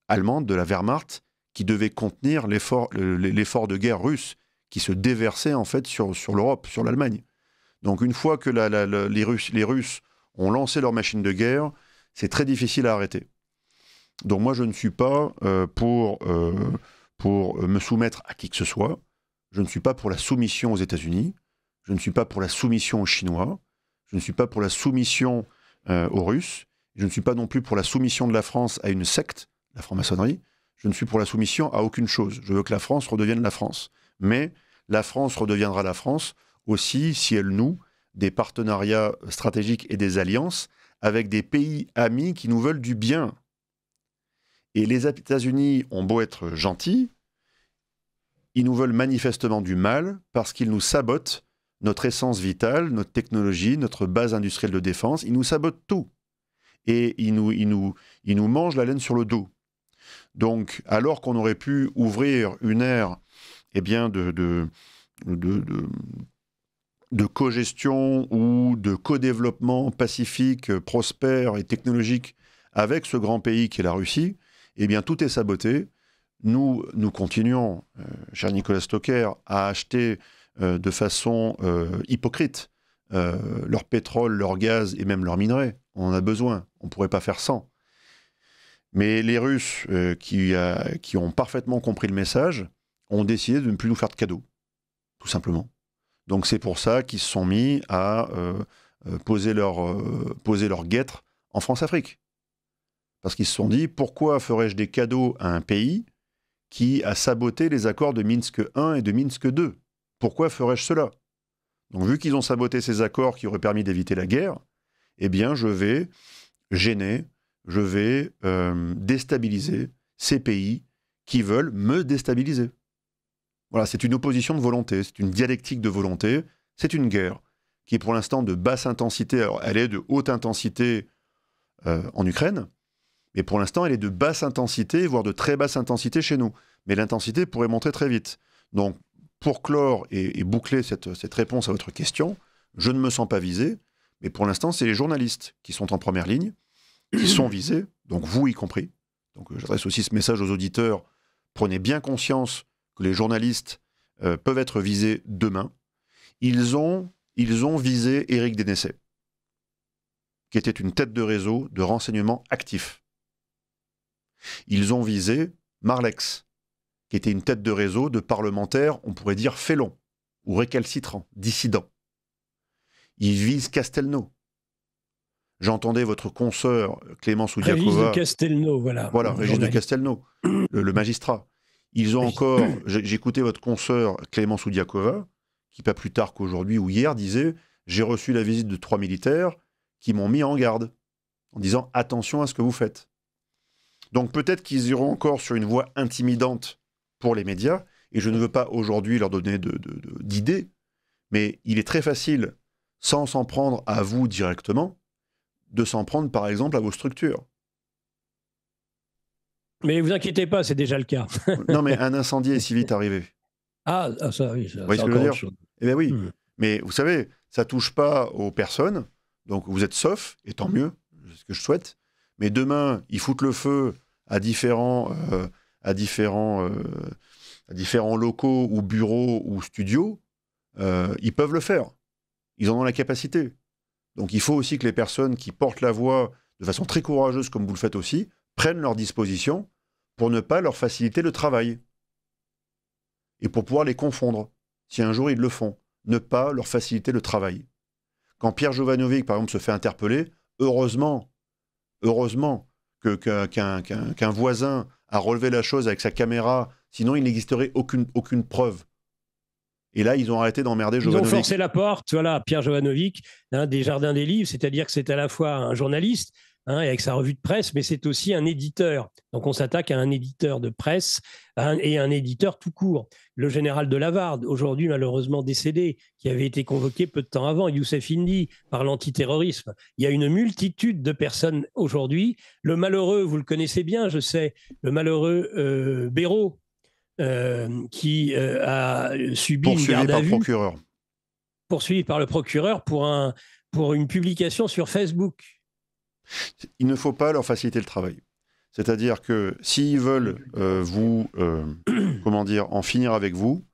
allemandes de la Wehrmacht qui devaient contenir l'effort de guerre russe qui se déversait en fait sur l'Europe, sur l'Allemagne. Donc une fois que les Russes ont lancé leur machine de guerre, c'est très difficile à arrêter. Donc moi je ne suis pas pour me soumettre à qui que ce soit. Je ne suis pas pour la soumission aux États-Unis. Je ne suis pas pour la soumission aux Chinois. Je ne suis pas pour la soumission aux Russes. Je ne suis pas non plus pour la soumission de la France à une secte, la franc-maçonnerie. Je ne suis pour la soumission à aucune chose. Je veux que la France redevienne la France. Mais la France redeviendra la France aussi si elle noue des partenariats stratégiques et des alliances avec des pays amis qui nous veulent du bien. Et les États-Unis ont beau être gentils, ils nous veulent manifestement du mal parce qu'ils nous sabotent notre essence vitale, notre technologie, notre base industrielle de défense. Ils nous sabotent tout. Et ils nous mangent la laine sur le dos. Donc, alors qu'on aurait pu ouvrir une ère de cogestion ou de co-développement pacifique, prospère et technologique avec ce grand pays qui est la Russie, eh bien, tout est saboté. Nous continuons, cher Nicolas Stocker, à acheter de façon hypocrite leur pétrole, leur gaz et même leurs minerais. On en a besoin, on ne pourrait pas faire sans. Mais les Russes, qui ont parfaitement compris le message, ont décidé de ne plus nous faire de cadeaux, tout simplement. Donc c'est pour ça qu'ils se sont mis à poser leur guêtre en France-Afrique. Parce qu'ils se sont dit, pourquoi ferais-je des cadeaux à un pays qui a saboté les accords de Minsk I et de Minsk II? Pourquoi ferais-je cela? Donc vu qu'ils ont saboté ces accords qui auraient permis d'éviter la guerre, eh bien je vais gêner, je vais déstabiliser ces pays qui veulent me déstabiliser. Voilà, c'est une opposition de volonté, c'est une dialectique de volonté, c'est une guerre qui est pour l'instant de basse intensité. Alors elle est de haute intensité en Ukraine, mais pour l'instant elle est de basse intensité, voire de très basse intensité chez nous. Mais l'intensité pourrait monter très vite. Donc pour clore et boucler cette réponse à votre question, je ne me sens pas visé, mais pour l'instant c'est les journalistes qui sont en première ligne, qui sont visés, donc vous y compris. Donc j'adresse aussi ce message aux auditeurs, prenez bien conscience que les journalistes peuvent être visés demain. Ils ont visé Éric Dénessé, qui était une tête de réseau de renseignement actif. Ils ont visé Marlex, qui était une tête de réseau de parlementaires, on pourrait dire félons, ou récalcitrants, dissidents. Ils visent Castelnau. J'entendais votre consoeur Clémence Oudiakova. Régis de Castelnau, voilà. Voilà, Régis de Castelnau, le magistrat. Ils ont encore, j'écoutais votre consoeur Clémence Oudiakova, qui pas plus tard qu'aujourd'hui ou hier disait « J'ai reçu la visite de 3 militaires qui m'ont mis en garde, en disant « Attention à ce que vous faites ». Donc peut-être qu'ils iront encore sur une voie intimidante pour les médias, et je ne veux pas aujourd'hui leur donner d'idées, mais il est très facile, sans s'en prendre à vous directement, de s'en prendre par exemple à vos structures. Mais vous inquiétez pas, c'est déjà le cas. Non, mais un incendie est si vite arrivé. Ah ça oui, ça, vous voyez ce que je veux dire? Eh bien oui, mais vous savez, ça ne touche pas aux personnes, donc vous êtes sauf, et tant mieux, c'est ce que je souhaite, mais demain, ils foutent le feu à différents locaux ou bureaux ou studios, ils peuvent le faire. Ils en ont la capacité. Donc il faut aussi que les personnes qui portent la voix de façon très courageuse, comme vous le faites aussi, prennent leurs dispositions pour ne pas leur faciliter le travail. Et pour pouvoir les confondre, si un jour ils le font, ne pas leur faciliter le travail. Quand Pierre Jovanovic, par exemple, se fait interpeller, heureusement qu'un voisin a relevé la chose avec sa caméra, sinon il n'existerait aucune preuve. Et là, ils ont arrêté d'emmerder Jovanovic. Ils ont forcé la porte, voilà, Pierre Jovanovic, des Jardins des Livres, c'est-à-dire que c'est à la fois un journaliste, avec sa revue de presse, mais c'est aussi un éditeur. Donc on s'attaque à un éditeur de presse et un éditeur tout court. Le général de Lavarde, aujourd'hui malheureusement décédé, qui avait été convoqué peu de temps avant, Youssef Indy, par l'antiterrorisme. Il y a une multitude de personnes aujourd'hui. Le malheureux, vous le connaissez bien, je sais, le malheureux Béraud, qui a subi une garde à vue. Poursuivi par le procureur pour une publication sur Facebook. Il ne faut pas leur faciliter le travail. C'est-à-dire que s'ils veulent en finir avec vous,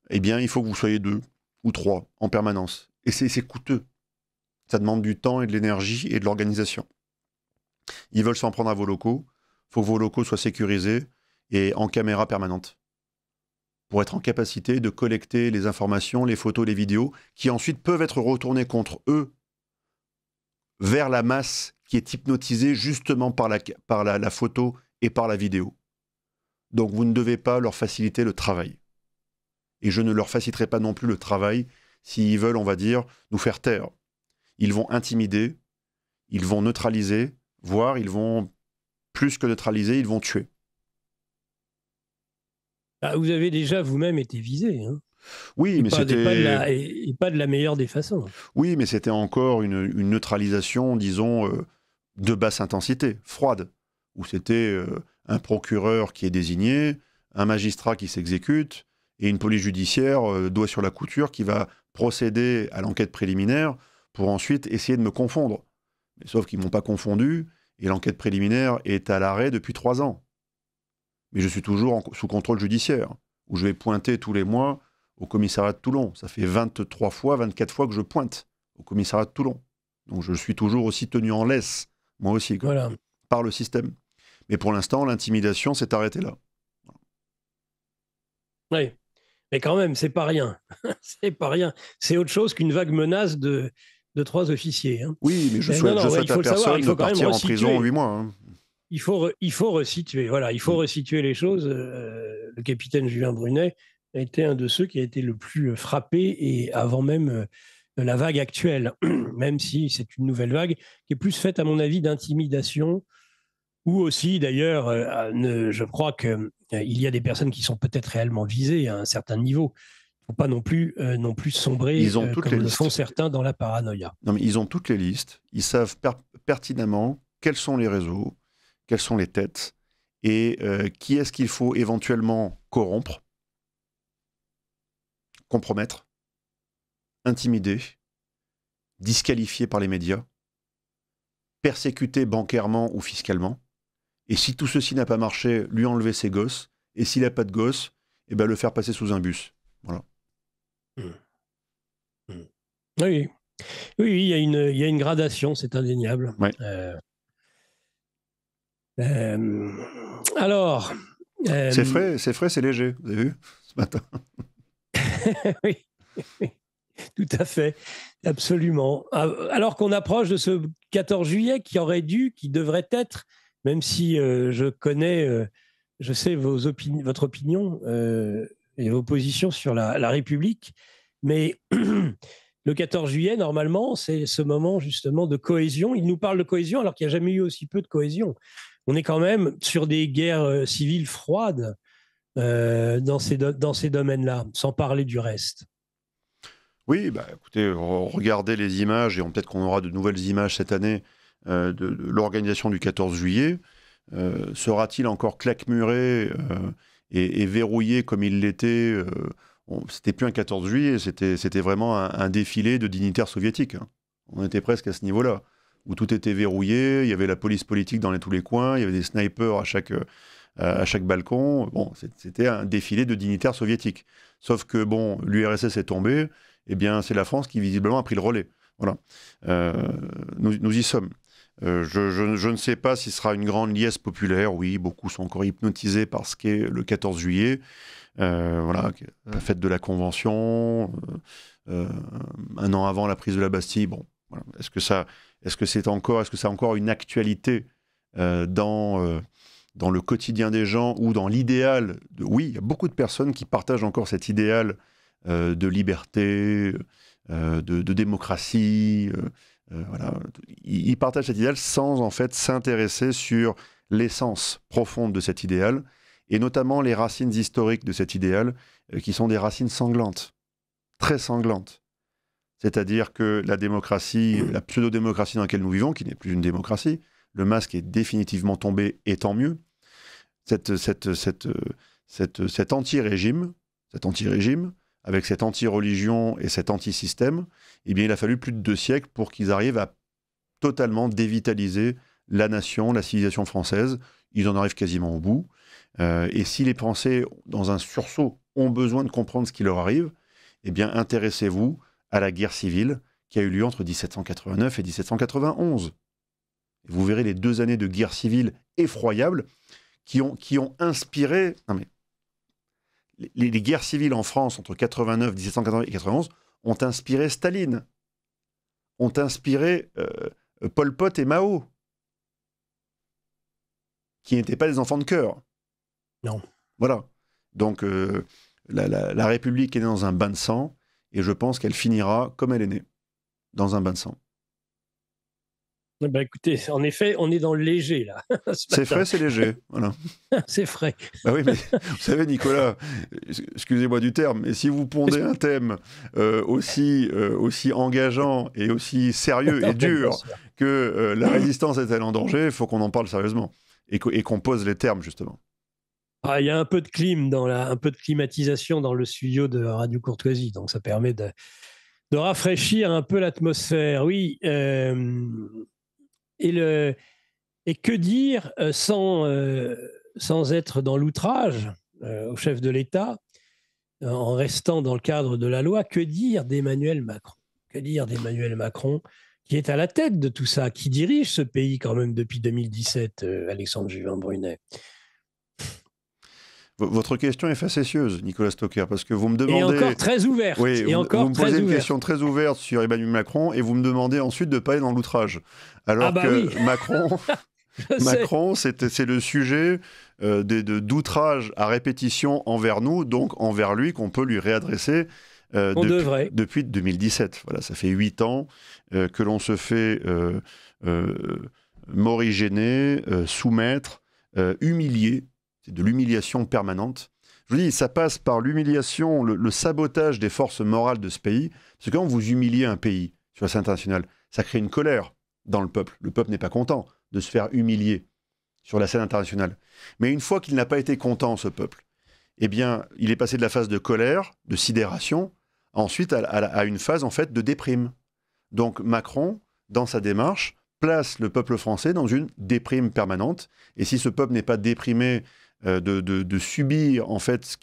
eh bien, il faut que vous soyez 2 ou 3 en permanence. Et c'est coûteux. Ça demande du temps et de l'énergie et de l'organisation. Ils veulent s'en prendre à vos locaux. Il faut que vos locaux soient sécurisés et en caméra permanente pour être en capacité de collecter les informations, les photos, les vidéos, qui ensuite peuvent être retournées contre eux vers la masse qui est hypnotisée justement par la photo et par la vidéo. Donc vous ne devez pas leur faciliter le travail. Et je ne leur faciliterai pas non plus le travail s'ils veulent, on va dire, nous faire taire. Ils vont intimider, ils vont neutraliser, voire ils vont, plus que neutraliser, ils vont tuer. Vous avez déjà vous-même été visé. Oui, mais c'était... Et pas de la meilleure des façons. Oui, mais c'était encore une neutralisation, disons, de basse intensité, froide, où c'était un procureur qui est désigné, un magistrat qui s'exécute, et une police judiciaire, doigt sur la couture, qui va procéder à l'enquête préliminaire pour ensuite essayer de me confondre. Mais sauf qu'ils ne m'ont pas confondu, et l'enquête préliminaire est à l'arrêt depuis 3 ans. Mais je suis toujours sous contrôle judiciaire, où je vais pointer tous les mois au commissariat de Toulon. Ça fait 24 fois que je pointe au commissariat de Toulon. Donc je suis toujours aussi tenu en laisse, moi aussi, Voilà. par le système. Mais pour l'instant, l'intimidation s'est arrêtée là. Oui, mais quand même, c'est pas rien. C'est pas rien. C'est autre chose qu'une vague menace de 3 officiers. Hein. Oui, mais je souhaite à personne de partir en prison en 8 mois. Hein. Il faut resituer. Voilà, il faut resituer les choses. Le capitaine Julien Brunet a été un de ceux qui a été le plus frappé, et avant même la vague actuelle, même si c'est une nouvelle vague qui est plus faite, à mon avis, d'intimidation, ou aussi, d'ailleurs, je crois qu'il y a des personnes qui sont peut-être réellement visées à un certain niveau. Il ne faut pas non plus sombrer, comme le font certains, dans la paranoïa. Non, mais ils ont toutes les listes. Ils savent pertinemment quels sont les réseaux, quelles sont les têtes, et qui est-ce qu'il faut éventuellement corrompre, compromettre, intimider, disqualifier par les médias, persécuter bancairement ou fiscalement. Et si tout ceci n'a pas marché, lui enlever ses gosses. Et s'il n'a pas de gosses, eh ben le faire passer sous un bus. Voilà. Oui, il y a une gradation, c'est indéniable. Ouais. Alors... c'est frais, c'est léger, vous avez vu, ce matin. Oui, tout à fait, absolument. Alors qu'on approche de ce 14 juillet qui devrait être, même si je sais votre opinion et vos positions sur la République, mais le 14 juillet, normalement, c'est ce moment justement de cohésion. Il nous parle de cohésion alors qu'il n'y a jamais eu aussi peu de cohésion. On est quand même sur des guerres civiles froides dans ces domaines-là, sans parler du reste. Oui, écoutez, regardez les images, et peut-être qu'on aura de nouvelles images cette année de l'organisation du 14 juillet. Sera-t-il encore claquemuré et verrouillé comme il l'était c'était plus un 14 juillet, c'était vraiment un défilé de dignitaires soviétiques. Hein. On était presque à ce niveau-là, où tout était verrouillé, il y avait la police politique dans tous les coins, il y avait des snipers à chaque balcon. Bon, c'était un défilé de dignitaires soviétiques. Sauf que, l'URSS est tombé, eh bien, c'est la France qui, visiblement, a pris le relais. Voilà. Nous y sommes. Je ne sais pas si ce sera une grande liesse populaire. Oui, beaucoup sont encore hypnotisés par ce qu'est le 14 juillet. La fête de la Convention, un an avant la prise de la Bastille. Bon, voilà. Est-ce que ça a encore une actualité dans le quotidien des gens, ou dans l'idéal Oui, il y a beaucoup de personnes qui partagent encore cet idéal de liberté, de démocratie. Voilà. Ils partagent cet idéal sans en fait s'intéresser sur l'essence profonde de cet idéal, et notamment les racines historiques de cet idéal, qui sont des racines sanglantes, très sanglantes. C'est-à-dire que la démocratie, la pseudo-démocratie dans laquelle nous vivons, qui n'est plus une démocratie, le masque est définitivement tombé, et tant mieux. Cet anti-régime, avec cette anti-religion et cet anti-système, eh bien, il a fallu plus de 2 siècles pour qu'ils arrivent à totalement dévitaliser la nation, la civilisation française. Ils en arrivent quasiment au bout. Et si les Français, dans un sursaut, ont besoin de comprendre ce qui leur arrive, eh bien, intéressez-vous à la guerre civile qui a eu lieu entre 1789 et 1791. Et vous verrez les 2 années de guerre civile effroyables qui ont inspiré... Non mais, les guerres civiles en France entre 89, 1789 et 91 ont inspiré Staline, ont inspiré Pol Pot et Mao, qui n'étaient pas des enfants de cœur. Non. Voilà. Donc, la République est née dans un bain de sang, et je pense qu'elle finira comme elle est née, dans un bain de sang. Écoutez, en effet, on est dans le léger, là. C'est frais, c'est léger. Voilà. C'est frais. Oui, mais vous savez, Nicolas, excusez-moi du terme, mais si vous pondez un thème aussi engageant et aussi sérieux et dur que la résistance est-elle en danger, il faut qu'on en parle sérieusement et qu'on pose les termes, justement. Il y a un peu de un peu de climatisation dans le studio de Radio Courtoisie, donc ça permet de rafraîchir un peu l'atmosphère. Oui. Et Et que dire sans être dans l'outrage au chef de l'État, en restant dans le cadre de la loi, que dire d'Emmanuel Macron? Que dire d'Emmanuel Macron, qui est à la tête de tout ça, qui dirige ce pays quand même depuis 2017, Alexandre Juvin-Brunet? Votre question est facétieuse, Nicolas Stocker, parce que vous me demandez... Et encore très ouverte. Oui, et vous encore me très posez une ouverte. question très ouverte sur Emmanuel Macron et vous me demandez ensuite de pas aller dans l'outrage. Alors que oui. Macron, c'est le sujet d'outrage à répétition envers nous, donc envers lui, qu'on peut lui réadresser depuis 2017. Voilà, ça fait 8 ans que l'on se fait morigéner, soumettre, humilier. C'est de l'humiliation permanente. Je vous dis, ça passe par l'humiliation, le sabotage des forces morales de ce pays. Parce que quand vous humiliez un pays sur la scène internationale, ça crée une colère dans le peuple. Le peuple n'est pas content de se faire humilier sur la scène internationale. Mais une fois qu'il n'a pas été content, ce peuple, eh bien, il est passé de la phase de colère, de sidération, ensuite à une phase, en fait, de déprime. Donc Macron, dans sa démarche, place le peuple français dans une déprime permanente. Et si ce peuple n'est pas déprimé de subir en fait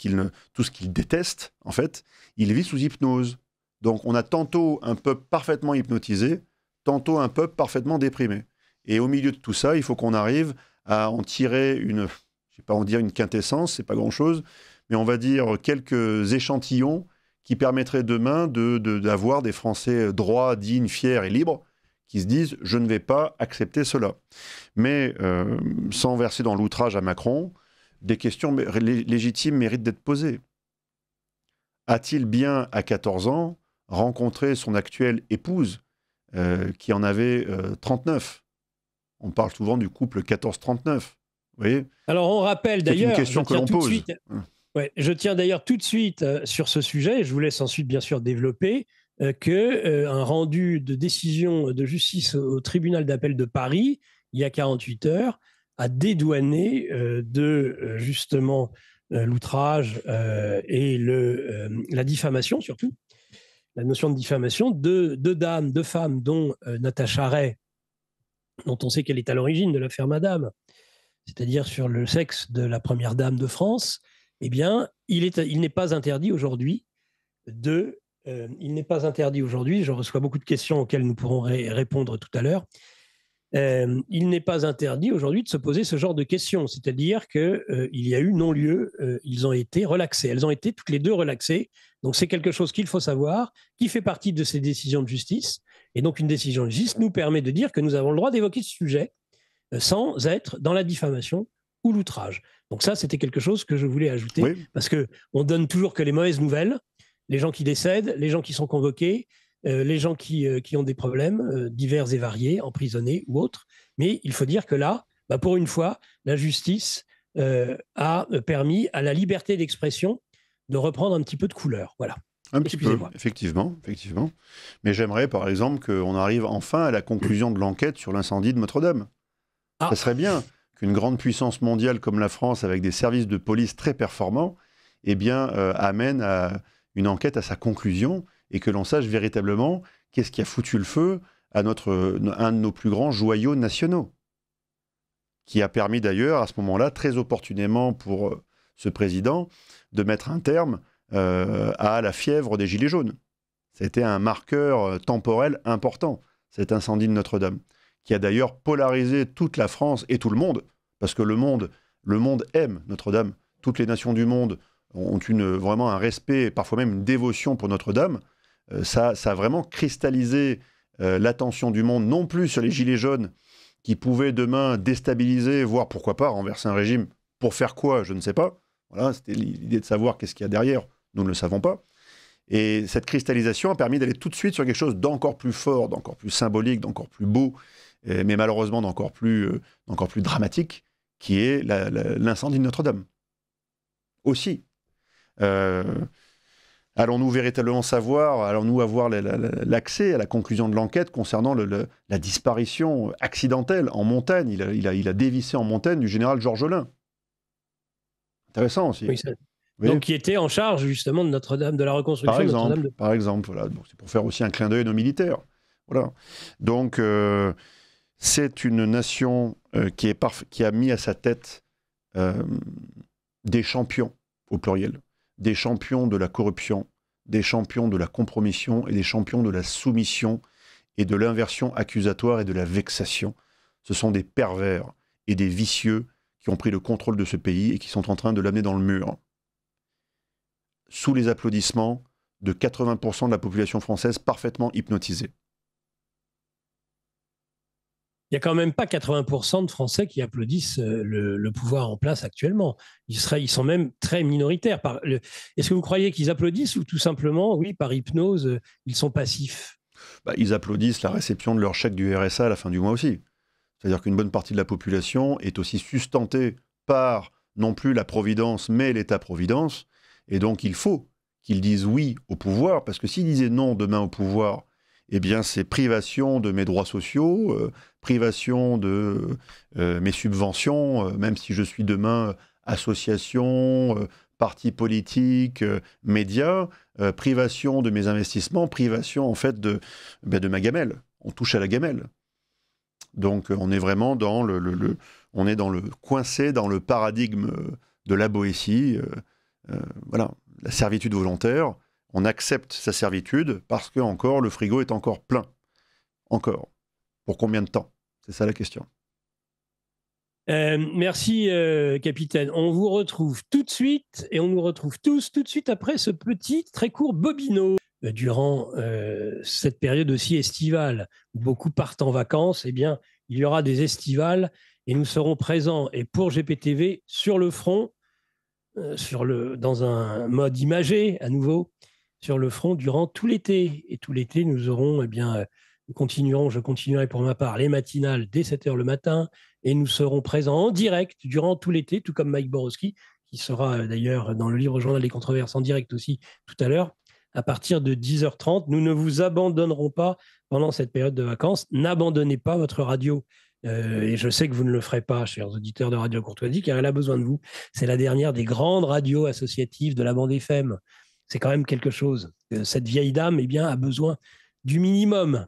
tout ce qu'il déteste, en fait, il vit sous hypnose. Donc on a tantôt un peuple parfaitement hypnotisé, tantôt un peuple parfaitement déprimé. Et au milieu de tout ça, il faut qu'on arrive à en tirer je ne vais pas en dire une quintessence, c'est pas grand-chose, mais on va dire quelques échantillons qui permettraient demain d'avoir des Français droits, dignes, fiers et libres, qui se disent « je ne vais pas accepter cela ». Mais sans verser dans l'outrage à Macron, des questions légitimes méritent d'être posées. A-t-il bien, à 14 ans, rencontré son actuelle épouse, qui en avait 39 ? On parle souvent du couple 14-39. Vous voyez ? Alors on rappelle d'ailleurs... C'est une question que l'on pose. Je tiens d'ailleurs tout de suite sur ce sujet, et je vous laisse ensuite bien sûr développer, qu'un rendu de décision de justice au tribunal d'appel de Paris, il y a 48 heures, a dédouané justement l'outrage et la diffamation surtout, la notion de diffamation de deux femmes, dont Natacha Ray, dont on sait qu'elle est à l'origine de l'affaire Madame, c'est-à-dire sur le sexe de la première dame de France. Eh bien, il n'est pas interdit aujourd'hui je reçois beaucoup de questions auxquelles nous pourrons répondre tout à l'heure. Il n'est pas interdit aujourd'hui de se poser ce genre de questions, c'est-à-dire qu'il y a eu non-lieu, ils ont été relaxés, elles ont été toutes les deux relaxées, donc c'est quelque chose qu'il faut savoir, qui fait partie de ces décisions de justice, et donc une décision de justice nous permet de dire que nous avons le droit d'évoquer ce sujet sans être dans la diffamation ou l'outrage. Donc ça, c'était quelque chose que je voulais ajouter, oui. Parce qu'on donne toujours que les mauvaises nouvelles, les gens qui décèdent, les gens qui sont convoqués, les gens qui ont des problèmes divers et variés, emprisonnés ou autres. Mais il faut dire que là, pour une fois, la justice a permis à la liberté d'expression de reprendre un petit peu de couleur. Voilà. Un petit peu, effectivement. Mais j'aimerais, par exemple, qu'on arrive enfin à la conclusion de l'enquête sur l'incendie de Notre-Dame. Ça serait bien qu'une grande puissance mondiale comme la France, avec des services de police très performants, amène à une enquête à sa conclusion et que l'on sache véritablement qu'est-ce qui a foutu le feu à un de nos plus grands joyaux nationaux, qui a permis d'ailleurs, à ce moment-là, très opportunément pour ce président, de mettre un terme à la fièvre des Gilets jaunes. C'était un marqueur temporel important, cet incendie de Notre-Dame, qui a d'ailleurs polarisé toute la France et tout le monde, parce que le monde aime Notre-Dame. Toutes les nations du monde ont vraiment un respect, et parfois même une dévotion pour Notre-Dame. Ça a vraiment cristallisé l'attention du monde, non plus sur les Gilets jaunes, qui pouvaient demain déstabiliser, voire pourquoi pas renverser un régime. Pour faire quoi, je ne sais pas. Voilà, c'était l'idée de savoir qu'est-ce qu'il y a derrière. Nous ne le savons pas. Et cette cristallisation a permis d'aller tout de suite sur quelque chose d'encore plus fort, d'encore plus symbolique, d'encore plus beau, mais malheureusement d'encore plus dramatique, qui est l'incendie de Notre-Dame. Aussi. Allons-nous véritablement savoir, allons-nous avoir l'accès à la conclusion de l'enquête concernant la disparition accidentelle en montagne, il a dévissé en montagne du général Georges Lain. Intéressant aussi. Oui, donc qui était en charge justement de Notre-Dame, de la reconstruction de Notre-Dame. Par exemple, voilà. Donc, c'est pour faire aussi un clin d'œil à nos militaires. Voilà. Donc c'est une nation qui a mis à sa tête des champions, au pluriel, des champions de la corruption, des champions de la compromission et des champions de la soumission et de l'inversion accusatoire et de la vexation. Ce sont des pervers et des vicieux qui ont pris le contrôle de ce pays et qui sont en train de l'amener dans le mur. Sous les applaudissements de 80% de la population française parfaitement hypnotisée. Il n'y a quand même pas 80% de Français qui applaudissent le pouvoir en place actuellement. Ils sont même très minoritaires. Est-ce que vous croyez qu'ils applaudissent ou tout simplement, oui, par hypnose, ils sont passifs? Ils applaudissent la réception de leur chèque du RSA à la fin du mois aussi. C'est-à-dire qu'une bonne partie de la population est aussi sustentée par non plus la Providence, mais l'État-providence. Et donc il faut qu'ils disent oui au pouvoir, parce que s'ils disaient non demain au pouvoir, eh bien c'est privation de mes droits sociaux, privation de mes subventions, même si je suis demain association, parti politique, média, privation de mes investissements, privation en fait de ma gamelle. On touche à la gamelle. Donc on est vraiment coincé dans le paradigme de la Boétie, voilà, la servitude volontaire. On accepte sa servitude parce que encore le frigo est encore plein. Encore. Pour combien de temps? C'est ça la question. Merci, capitaine. On vous retrouve tout de suite et on nous retrouve tous tout de suite après ce petit, très court bobino. Durant cette période aussi estivale, où beaucoup partent en vacances, eh bien, il y aura des estivales et nous serons présents, et pour GPTV, sur le front, dans un mode imagé, à nouveau, sur le front durant tout l'été. Et tout l'été, nous aurons, je continuerai pour ma part, les matinales dès 7h le matin, et nous serons présents en direct durant tout l'été, tout comme Mike Borowski, qui sera d'ailleurs dans le livre Journal des controverses en direct aussi tout à l'heure, à partir de 10h30. Nous ne vous abandonnerons pas pendant cette période de vacances. N'abandonnez pas votre radio. Et je sais que vous ne le ferez pas, chers auditeurs de Radio Courtoisie, car elle a besoin de vous. C'est la dernière des grandes radios associatives de la bande FM. C'est quand même quelque chose. Cette vieille dame a besoin du minimum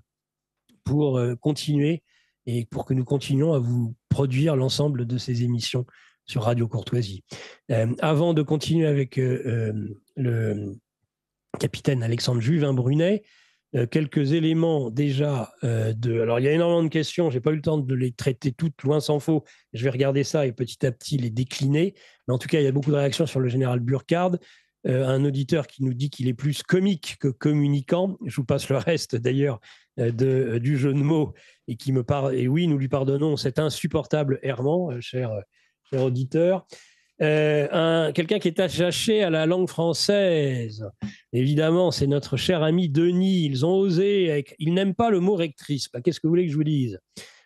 pour continuer et pour que nous continuions à vous produire l'ensemble de ces émissions sur Radio Courtoisie. Avant de continuer avec le capitaine Alexandre Juvin-Brunet, quelques éléments déjà Alors, il y a énormément de questions, je n'ai pas eu le temps de les traiter toutes, loin s'en faut. Je vais regarder ça et petit à petit les décliner. Mais en tout cas, il y a beaucoup de réactions sur le général Burkhard. Un auditeur qui nous dit qu'il est plus comique que communicant. Je vous passe le reste d'ailleurs du jeu de mots et qui me parle. Et oui, nous lui pardonnons cet insupportable errement, cher auditeur. Quelqu'un qui est attaché à la langue française. Évidemment, c'est notre cher ami Denis. Ils ont osé. Ils n'aiment pas le mot rectrice. Qu'est-ce que vous voulez que je vous dise?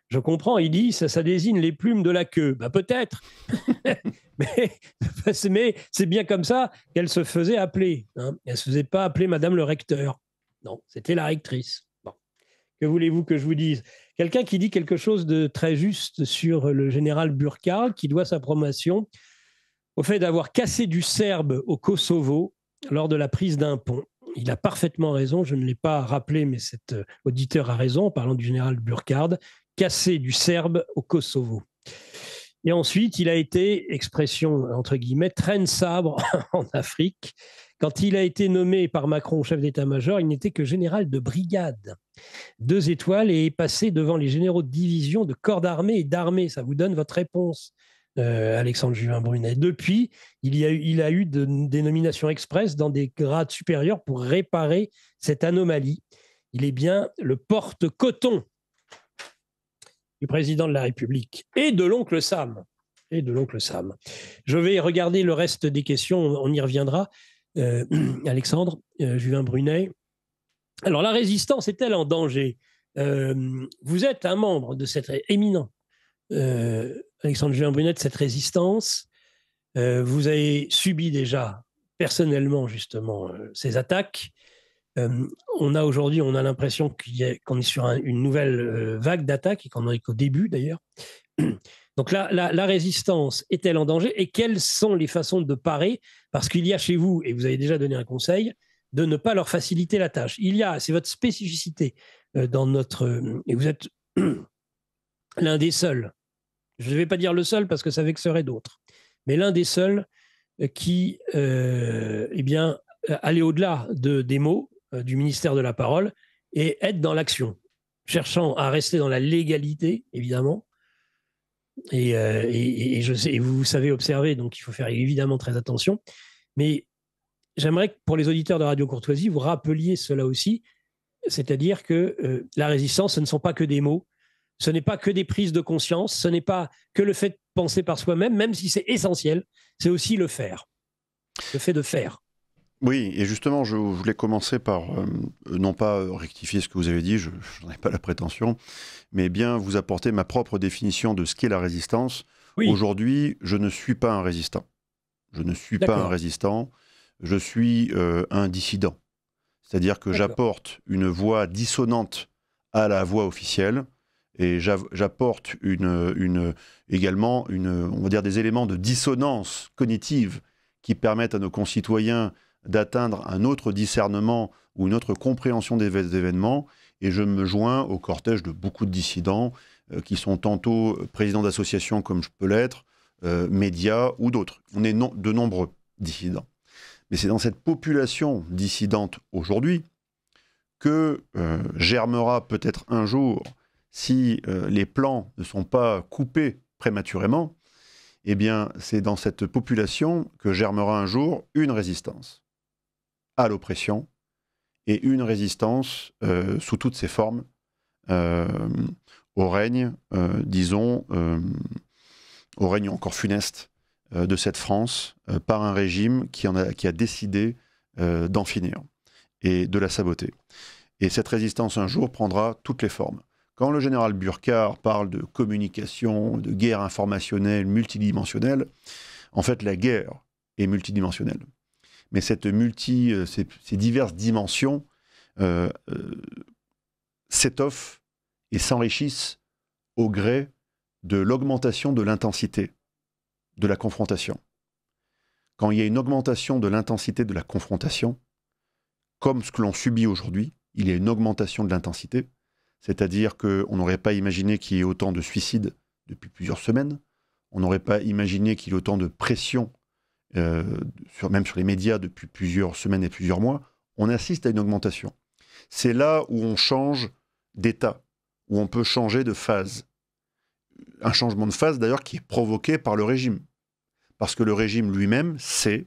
Je comprends, il dit ça désigne les plumes de la queue. Peut-être. mais c'est bien comme ça qu'elle se faisait appeler. Elle ne se faisait pas appeler Madame le recteur. Non, c'était la rectrice. Bon. Que voulez-vous que je vous dise? Quelqu'un qui dit quelque chose de très juste sur le général Burkhard, qui doit sa promotion au fait d'avoir cassé du Serbe au Kosovo lors de la prise d'un pont. Il a parfaitement raison, je ne l'ai pas rappelé, mais cet auditeur a raison en parlant du général Burkhard, cassé du Serbe au Kosovo. Et ensuite, il a été, expression entre guillemets, traîne-sabre en Afrique. Quand il a été nommé par Macron chef d'état-major, il n'était que général de brigade. 2 étoiles et est passé devant les généraux de division, de corps d'armée et d'armée. Ça vous donne votre réponse, Alexandre Juvin-Brunet. Depuis, il a eu des nominations express dans des grades supérieurs pour réparer cette anomalie. Il est bien le porte-coton du président de la République et de l'oncle Sam. Je vais regarder le reste des questions, on y reviendra. Alexandre Juvin-Brunet. Alors, la résistance est-elle en danger? Vous êtes un membre de cette éminent Alexandre Juvin-Brunet, de cette résistance. Vous avez subi déjà personnellement justement ces attaques. Aujourd'hui, on a l'impression qu'on est sur une nouvelle vague d'attaques et qu'on n'en est qu'au début d'ailleurs. Donc la résistance est-elle en danger et quelles sont les façons de parer? Parce qu'il y a chez vous, et vous avez déjà donné un conseil, de ne pas leur faciliter la tâche. C'est votre spécificité et vous êtes l'un des seuls je ne vais pas dire le seul parce que ça vexerait d'autres, mais l'un des seuls qui allait au-delà des mots du ministère de la Parole et être dans l'action, cherchant à rester dans la légalité, évidemment. Et je sais, et vous savez observer, donc il faut faire évidemment très attention. Mais j'aimerais que pour les auditeurs de Radio Courtoisie, vous rappeliez cela aussi, c'est-à-dire que la résistance, ce ne sont pas que des mots, ce n'est pas que des prises de conscience, ce n'est pas que le fait de penser par soi-même, même si c'est essentiel, c'est aussi le faire, le fait de faire. Oui, et justement, je voulais commencer par, non pas rectifier ce que vous avez dit, je n'en ai pas la prétention, mais bien vous apporter ma propre définition de ce qu'est la résistance. Oui. Aujourd'hui, je ne suis pas un résistant. Je ne suis pas un résistant, je suis un dissident. C'est-à-dire que j'apporte une voix dissonante à la voix officielle, et j'apporte également on va dire des éléments de dissonance cognitive qui permettent à nos concitoyens d'atteindre un autre discernement ou une autre compréhension des événements, et je me joins au cortège de beaucoup de dissidents qui sont tantôt présidents d'associations comme je peux l'être, médias ou d'autres. On est de nombreux dissidents. Mais c'est dans cette population dissidente aujourd'hui que germera peut-être un jour, si les plans ne sont pas coupés prématurément, eh bien, c'est dans cette population que germera un jour une résistance à l'oppression et une résistance sous toutes ses formes au règne, disons, au règne encore funeste de cette France par un régime qui a décidé d'en finir et de la saboter. Et cette résistance un jour prendra toutes les formes. Quand le général Burckhardt parle de communication, de guerre informationnelle, multidimensionnelle, en fait la guerre est multidimensionnelle. Mais ces diverses dimensions s'étoffent et s'enrichissent au gré de l'augmentation de l'intensité de la confrontation. Quand il y a une augmentation de l'intensité de la confrontation, comme ce que l'on subit aujourd'hui, il y a une augmentation de l'intensité, c'est-à-dire qu'on n'aurait pas imaginé qu'il y ait autant de suicides depuis plusieurs semaines, on n'aurait pas imaginé qu'il y ait autant de pression même sur les médias depuis plusieurs semaines et plusieurs mois, on assiste à une augmentation. C'est là où on change d'état, où on peut changer de phase. Un changement de phase d'ailleurs qui est provoqué par le régime. Parce que le régime lui-même sait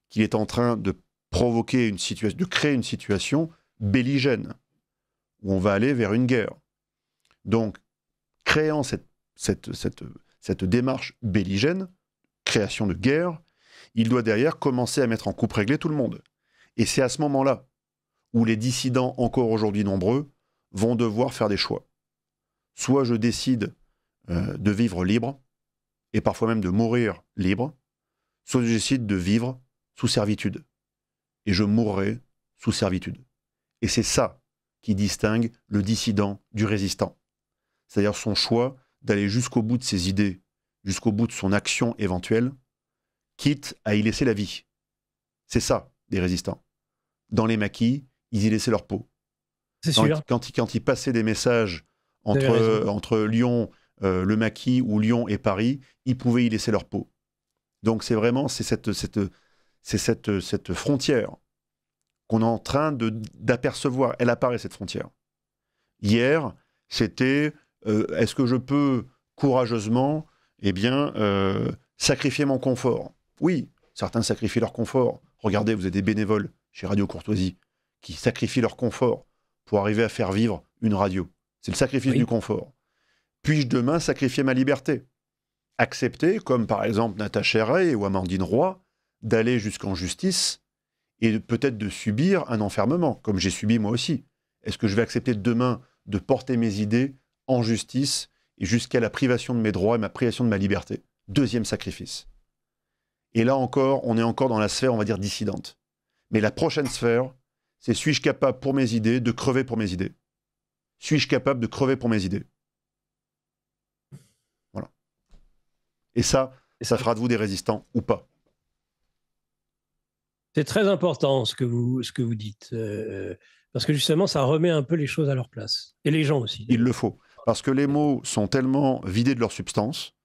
qu'il est en train de provoquer de créer une situation belligène, où on va aller vers une guerre. Donc, créant cette démarche belligène, création de guerre, il doit derrière commencer à mettre en coupe réglée tout le monde. Et c'est à ce moment-là où les dissidents, encore aujourd'hui nombreux, vont devoir faire des choix. Soit je décide de vivre libre, et parfois même de mourir libre, soit je décide de vivre sous servitude. Et je mourrai sous servitude. Et c'est ça qui distingue le dissident du résistant. C'est-à-dire son choix d'aller jusqu'au bout de ses idées, jusqu'au bout de son action éventuelle, quitte à y laisser la vie. C'est ça, des résistants. Dans les maquis, ils y laissaient leur peau. C'est sûr. Quand ils passaient des messages entre Lyon, le maquis, ou Lyon et Paris, ils pouvaient y laisser leur peau. Donc c'est vraiment cette frontière qu'on est en train d'apercevoir. Elle apparaît, cette frontière. Hier, c'était est-ce que je peux courageusement sacrifier mon confort? Oui, certains sacrifient leur confort. Regardez, vous avez des bénévoles chez Radio Courtoisie qui sacrifient leur confort pour arriver à faire vivre une radio. C'est le sacrifice du confort. Puis-je demain sacrifier ma liberté? Accepter, comme par exemple Natacha Ray ou Amandine Roy, d'aller jusqu'en justice et peut-être de subir un enfermement, comme j'ai subi moi aussi. Est-ce que je vais accepter demain de porter mes idées en justice et jusqu'à la privation de mes droits et ma privation de ma liberté? Deuxième sacrifice. Et là encore, on est encore dans la sphère, on va dire, dissidente. Mais la prochaine sphère, c'est suis-je capable pour mes idées de crever pour mes idées? Suis-je capable de crever pour mes idées? Voilà. Et ça fera de vous des résistants ou pas. C'est très important ce que vous dites, parce que justement, ça remet un peu les choses à leur place. Et les gens aussi. Il le faut. Parce que les mots sont tellement vidés de leur substance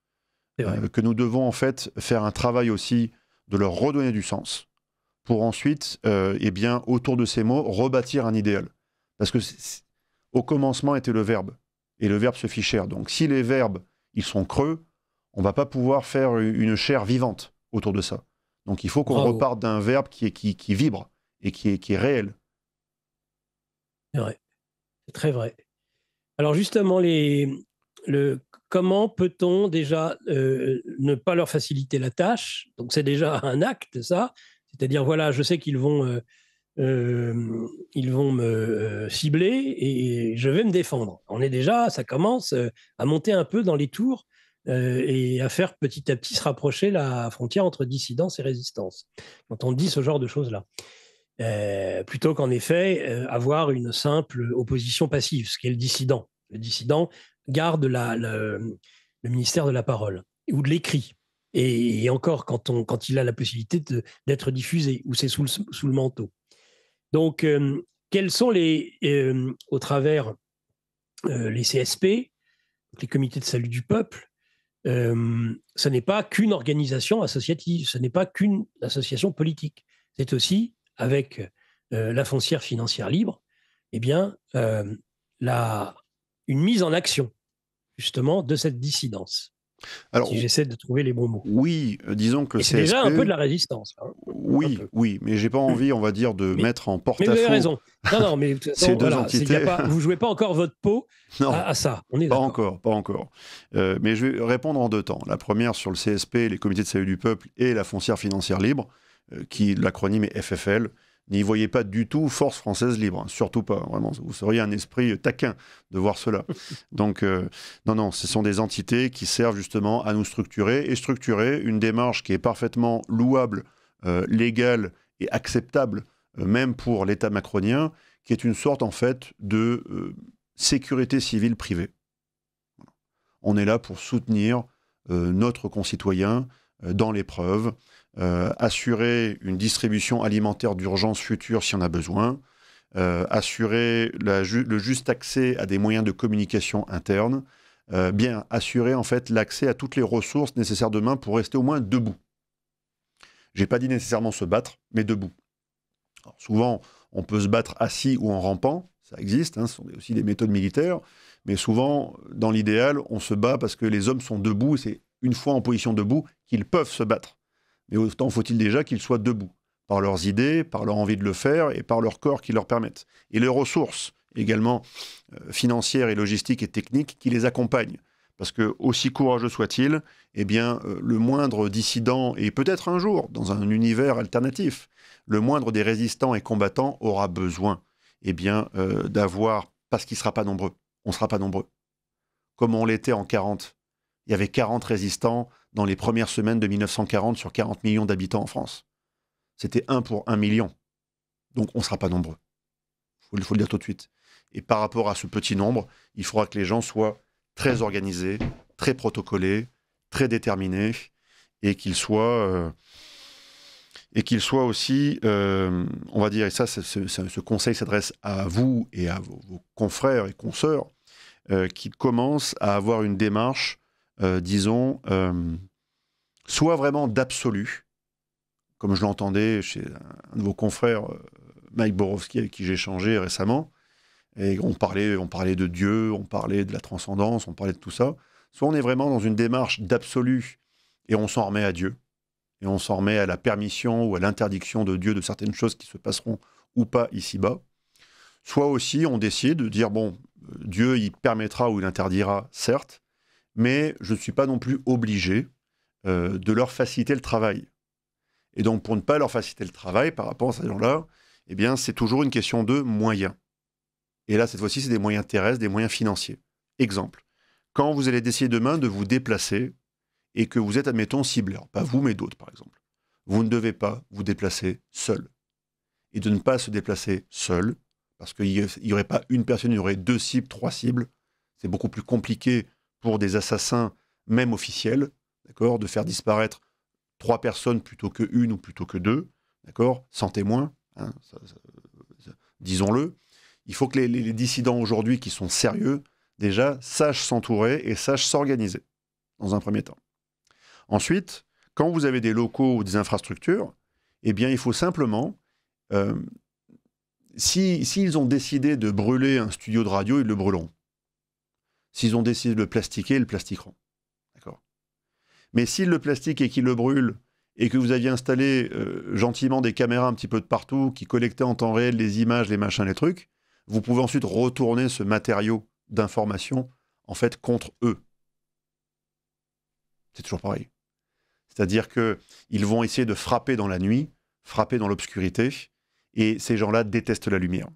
que nous devons en fait faire un travail aussi de leur redonner du sens pour ensuite, eh bien, autour de ces mots, rebâtir un idéal. Parce que au commencement était le verbe, et le verbe se fit chair. Donc si les verbes, ils sont creux, on ne va pas pouvoir faire une chair vivante autour de ça. Donc il faut qu'on reparte d'un verbe qui vibre et qui est réel. C'est vrai, c'est très vrai. Alors justement, comment peut-on déjà ne pas leur faciliter la tâche? Donc c'est déjà un acte, ça. C'est-à-dire, voilà, je sais qu'ils vont me cibler et je vais me défendre. Ça commence à monter un peu dans les tours et à faire petit à petit se rapprocher la frontière entre dissidence et résistance. Quand on dit ce genre de choses-là. Plutôt qu'en effet avoir une simple opposition passive, ce qui est le dissident. Le dissident garde le ministère de la parole ou de l'écrit. Et encore, quand il a la possibilité d'être diffusé, ou c'est sous le manteau. Donc, quels sont au travers les CSP, les comités de salut du peuple, ce n'est pas qu'une organisation associative, ce n'est pas qu'une association politique. C'est aussi, avec la foncière financière libre, eh bien, une mise en action, justement, de cette dissidence. Alors, si j'essaie de trouver les bons mots. Oui, disons que c'est déjà un peu de la résistance. Hein, oui, mais j'ai pas envie, on va dire, de mettre en porte-à-faux. Mais vous avez raison. Non, mais ces deux entités. Vous jouez pas encore votre peau à ça. On est pas encore. Mais je vais répondre en deux temps. La première sur le CSP, les comités de salut du peuple et la foncière financière libre, qui l'acronyme est FFL. N'y voyez pas du tout Force française libre, hein, surtout pas, vraiment. Vous seriez un esprit taquin de voir cela. Donc, non, ce sont des entités qui servent justement à nous structurer une démarche qui est parfaitement louable, légale et acceptable, même pour l'État macronien, qui est une sorte en fait de sécurité civile privée. On est là pour soutenir notre concitoyen dans l'épreuve, assurer une distribution alimentaire d'urgence future si on a besoin, assurer le juste accès à des moyens de communication interne, bien assurer en fait l'accès à toutes les ressources nécessaires demain pour rester au moins debout. J'ai pas dit nécessairement se battre, mais debout. Alors, souvent, on peut se battre assis ou en rampant, ça existe, hein, ce sont aussi des méthodes militaires, mais souvent, dans l'idéal, on se bat parce que les hommes sont debout, et c'est une fois en position debout qu'ils peuvent se battre. Mais autant faut-il déjà qu'ils soient debout, par leurs idées, par leur envie de le faire et par leur corps qui leur permettent. Et les ressources, également financières et logistiques et techniques, qui les accompagnent. Parce que, aussi courageux soit-il, eh bien, le moindre dissident, et peut-être un jour, dans un univers alternatif, le moindre des résistants et combattants aura besoin eh bien, d'avoir, parce qu'il ne sera pas nombreux, on ne sera pas nombreux. Comme on l'était en 40. Il y avait 40 résistants dans les premières semaines de 1940 sur 40 millions d'habitants en France. C'était 1 pour 1 million. Donc on ne sera pas nombreux. Il faut le dire tout de suite. Et par rapport à ce petit nombre, il faudra que les gens soient très organisés, très protocolés, très déterminés, et qu'ils soient aussi, on va dire, et ça, ce conseil s'adresse à vous et à vos confrères et consoeurs, qui commencent à avoir une démarche, disons, soit vraiment d'absolu, comme je l'entendais chez un de vos confrères, Mike Borowski, avec qui j'ai échangé récemment, et on parlait de Dieu, on parlait de la transcendance, on parlait de tout ça. Soit on est vraiment dans une démarche d'absolu, et on s'en remet à Dieu, et on s'en remet à la permission ou à l'interdiction de Dieu de certaines choses qui se passeront ou pas ici-bas. Soit aussi on décide de dire, bon, Dieu il permettra ou il interdira, certes, mais je ne suis pas non plus obligé de leur faciliter le travail. Et donc, pour ne pas leur faciliter le travail par rapport à ces gens-là, eh bien, c'est toujours une question de moyens. Et là, cette fois-ci, c'est des moyens terrestres, des moyens financiers. Exemple, quand vous allez décider demain de vous déplacer et que vous êtes, admettons, cibleur, pas vous, mais d'autres, par exemple, vous ne devez pas vous déplacer seul. Et de ne pas se déplacer seul, parce qu'il n'y aurait pas une personne, il y aurait 2 cibles, 3 cibles. C'est beaucoup plus compliqué pour des assassins, même officiels, d'accord, de faire disparaître 3 personnes plutôt que 1 ou plutôt que 2, d'accord, sans témoin, hein, disons-le. Il faut que les dissidents aujourd'hui qui sont sérieux déjà, sache s'entourer et sache s'organiser, dans un premier temps. Ensuite, quand vous avez des locaux ou des infrastructures, eh bien, il faut simplement... S'ils ont décidé de brûler un studio de radio, ils le brûleront. S'ils ont décidé de le plastiquer, ils le plastiqueront. D'accord. Mais s'ils le plastiquent et qu'ils le brûlent, et que vous aviez installé gentiment des caméras un petit peu de partout, qui collectaient en temps réel les images, les machins, les trucs, vous pouvez ensuite retourner ce matériau d'information, en fait, contre eux. C'est toujours pareil. C'est-à-dire qu'ils vont essayer de frapper dans la nuit, frapper dans l'obscurité, et ces gens-là détestent la lumière.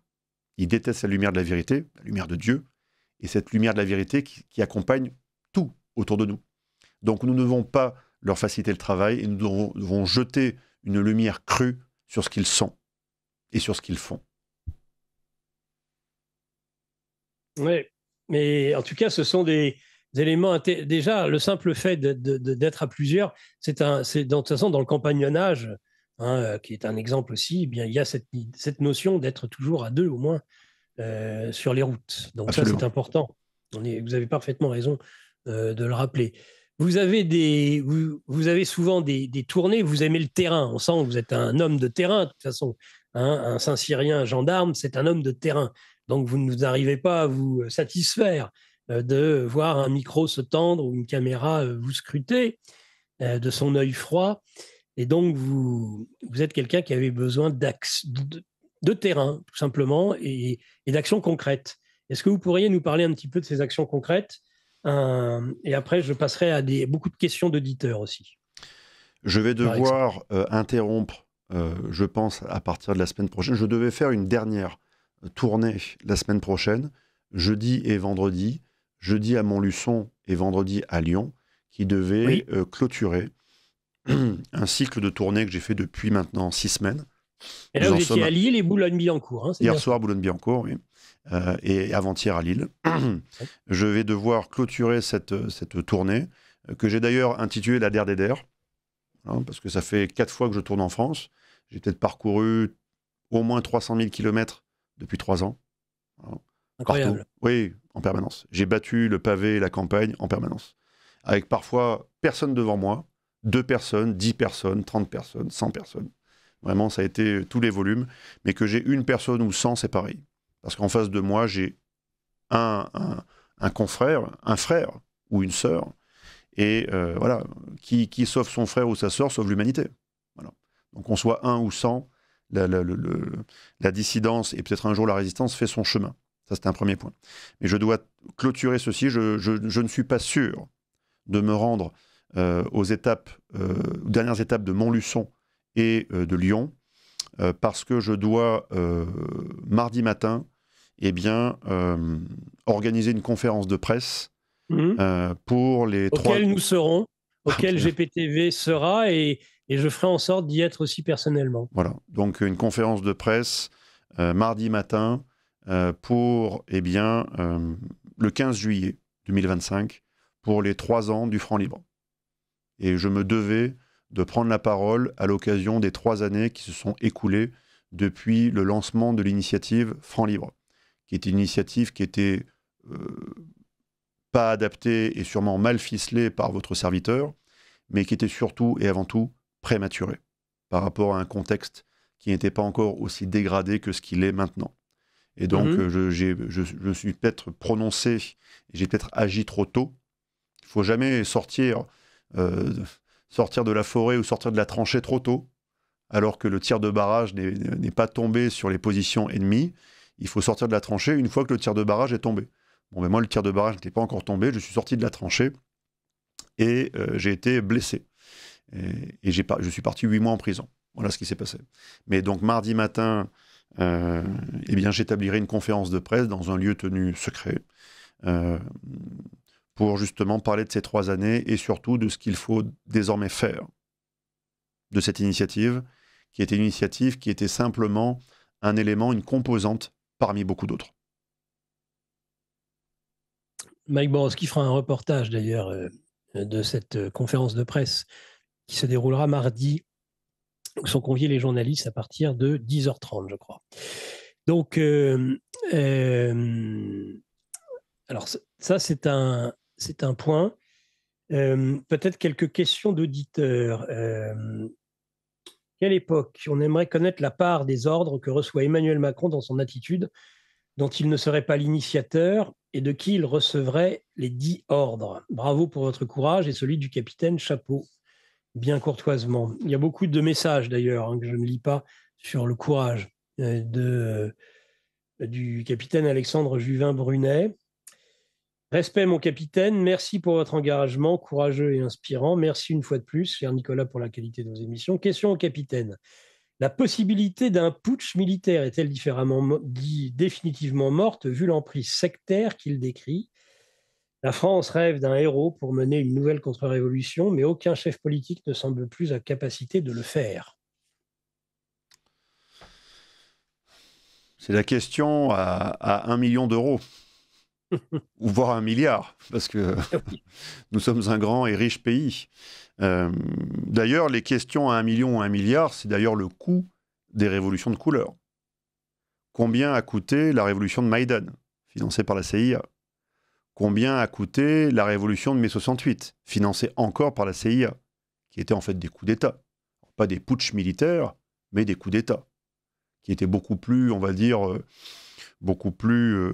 Ils détestent la lumière de la vérité, la lumière de Dieu, et cette lumière de la vérité qui accompagne tout autour de nous. Donc nous ne devons pas leur faciliter le travail, et nous devons jeter une lumière crue sur ce qu'ils sont et sur ce qu'ils font. Oui, mais en tout cas, ce sont des éléments... Déjà, le simple fait d'être à plusieurs, c'est de toute façon dans le compagnonnage, qui est un exemple aussi, eh bien, il y a cette notion d'être toujours à deux au moins sur les routes. Donc Absolument. Ça, c'est important. Vous avez parfaitement raison de le rappeler. Vous avez souvent des tournées, vous aimez le terrain. On sent que vous êtes un homme de terrain, de toute façon. Un Saint-Cyrien gendarme, c'est un homme de terrain. Donc vous n'arrivez pas à vous satisfaire de voir un micro se tendre ou une caméra vous scruter de son œil froid. Et donc, vous êtes quelqu'un qui avait besoin de terrain, tout simplement, et d'actions concrètes. Est-ce que vous pourriez nous parler un petit peu de ces actions concrètes et après, je passerai à beaucoup de questions d'auditeurs aussi. Je vais devoir interrompre, je pense, à partir de la semaine prochaine. Je devais faire une dernière tournée la semaine prochaine, jeudi et vendredi. Jeudi à Montluçon et vendredi à Lyon, qui devait clôturer un cycle de tournée que j'ai fait depuis maintenant 6 semaines. Et là, vous étiez à Lille et Boulogne-Billancourt. Hier soir, Boulogne-Billancourt, oui. Et avant-hier à Lille. Je vais devoir clôturer cette tournée, que j'ai d'ailleurs intitulée La Der des Der, parce que ça fait 4 fois que je tourne en France. J'ai peut-être parcouru au moins 300 000 km depuis 3 ans. Incroyable. Partout. Oui, en permanence. J'ai battu le pavé et la campagne en permanence. Avec parfois personne devant moi, 2 personnes, 10 personnes, 30 personnes, 100 personnes. Vraiment, ça a été tous les volumes. Mais que j'ai une personne ou 100, c'est pareil. Parce qu'en face de moi, j'ai un confrère, un frère ou une sœur, et voilà, qui sauve son frère ou sa sœur, sauve l'humanité. Voilà. Donc qu'on soit 1 ou 100, la dissidence et peut-être un jour la résistance fait son chemin. Ça, c'est un premier point. Mais je dois clôturer ceci. Je ne suis pas sûr de me rendre aux dernières étapes de Montluçon et de Lyon, parce que je dois, mardi matin, organiser une conférence de presse pour les auquel nous serons, auquel GPTV sera, et je ferai en sorte d'y être aussi personnellement. Voilà, donc une conférence de presse mardi matin pour le 15 juillet 2025, pour les 3 ans du franc libre. Et je me devais de prendre la parole à l'occasion des 3 années qui se sont écoulées depuis le lancement de l'initiative Franc Libre, qui est une initiative qui était pas adaptée et sûrement mal ficelée par votre serviteur, mais qui était surtout et avant tout prématurée par rapport à un contexte qui n'était pas encore aussi dégradé que ce qu'il est maintenant. Et donc, je suis peut-être prononcé, et j'ai peut-être agi trop tôt. Il ne faut jamais sortir de la forêt ou sortir de la tranchée trop tôt, alors que le tir de barrage n'est pas tombé sur les positions ennemies. Il faut sortir de la tranchée une fois que le tir de barrage est tombé. Bon, mais moi, le tir de barrage n'était pas encore tombé, je suis sorti de la tranchée et j'ai été blessé. Et je suis parti 8 mois en prison. Voilà ce qui s'est passé. Mais donc, mardi matin, j'établirai une conférence de presse dans un lieu tenu secret pour justement parler de ces 3 années et surtout de ce qu'il faut désormais faire de cette initiative, qui était une initiative qui était simplement un élément, une composante parmi beaucoup d'autres. Mike Borowski fera un reportage d'ailleurs de cette conférence de presse qui se déroulera mardi, où sont conviés les journalistes à partir de 10h30, je crois. Donc, alors Ça, c'est un point. Peut-être quelques questions d'auditeurs. Quelle époque on aimerait connaître la part des ordres que reçoit Emmanuel Macron dans son attitude, dont il ne serait pas l'initiateur, et de qui il recevrait les 10 ordres. Bravo pour votre courage et celui du capitaine Chapeau, bien courtoisement. Il y a beaucoup de messages d'ailleurs que je ne lis pas sur le courage du capitaine Alexandre Juvin-Brunet. Respect, mon capitaine. Merci pour votre engagement courageux et inspirant. Merci une fois de plus, cher Nicolas, pour la qualité de vos émissions. Question au capitaine. La possibilité d'un putsch militaire est-elle définitivement morte vu l'emprise sectaire qu'il décrit? La France rêve d'un héros pour mener une nouvelle contre-révolution, mais aucun chef politique ne semble plus à capacité de le faire. C'est la question à 1 million d'euros. Ou voire 1 milliard, parce que nous sommes un grand et riche pays. D'ailleurs, les questions à 1 million ou 1 milliard, c'est d'ailleurs le coût des révolutions de couleur. Combien a coûté la révolution de Maïdan, financée par la CIA? Combien a coûté la révolution de mai 68, financée encore par la CIA, qui étaient en fait des coups d'État? Pas des putschs militaires, mais des coups d'État, qui étaient beaucoup plus, on va dire, beaucoup plus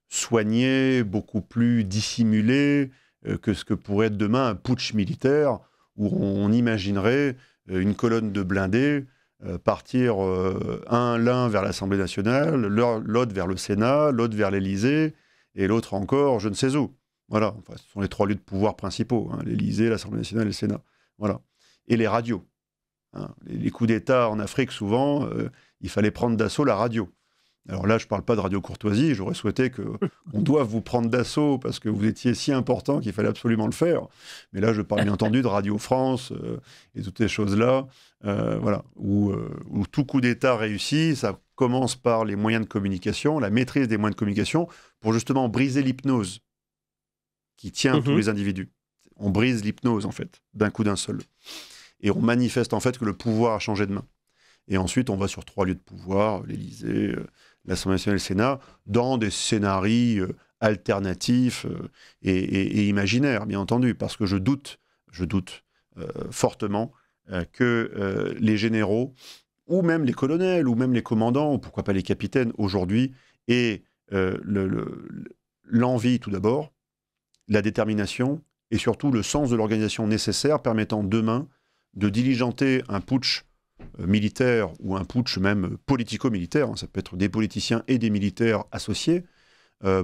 soignés, beaucoup plus dissimulés que ce que pourrait être demain un putsch militaire, où on imaginerait une colonne de blindés partir l'un vers l'Assemblée nationale, l'autre vers le Sénat, l'autre vers l'Élysée, et l'autre encore, je ne sais où. Voilà, enfin, ce sont les 3 lieux de pouvoir principaux, hein, l'Élysée, l'Assemblée nationale et le Sénat. Voilà. Et les radios. Hein. Les coups d'État en Afrique, souvent, il fallait prendre d'assaut la radio. Alors là, je ne parle pas de Radio Courtoisie, j'aurais souhaité qu'on doive vous prendre d'assaut parce que vous étiez si important qu'il fallait absolument le faire. Mais là, je parle bien entendu de Radio France et toutes ces choses-là, voilà, où tout coup d'État réussit, ça commence par les moyens de communication, la maîtrise des moyens de communication, pour justement briser l'hypnose qui tient tous les individus. On brise l'hypnose, en fait, d'un coup d'un seul. Et on manifeste, en fait, que le pouvoir a changé de main. Et ensuite, on va sur 3 lieux de pouvoir, l'Élysée, l'Assemblée nationale et le Sénat, dans des scénarios alternatifs et imaginaires, bien entendu, parce que je doute fortement que les généraux, ou même les colonels, ou même les commandants, ou pourquoi pas les capitaines, aujourd'hui, aient l'envie, tout d'abord, la détermination, et surtout le sens de l'organisation nécessaire permettant demain de diligenter un putsch militaire ou un putsch même politico-militaire, hein, ça peut être des politiciens et des militaires associés,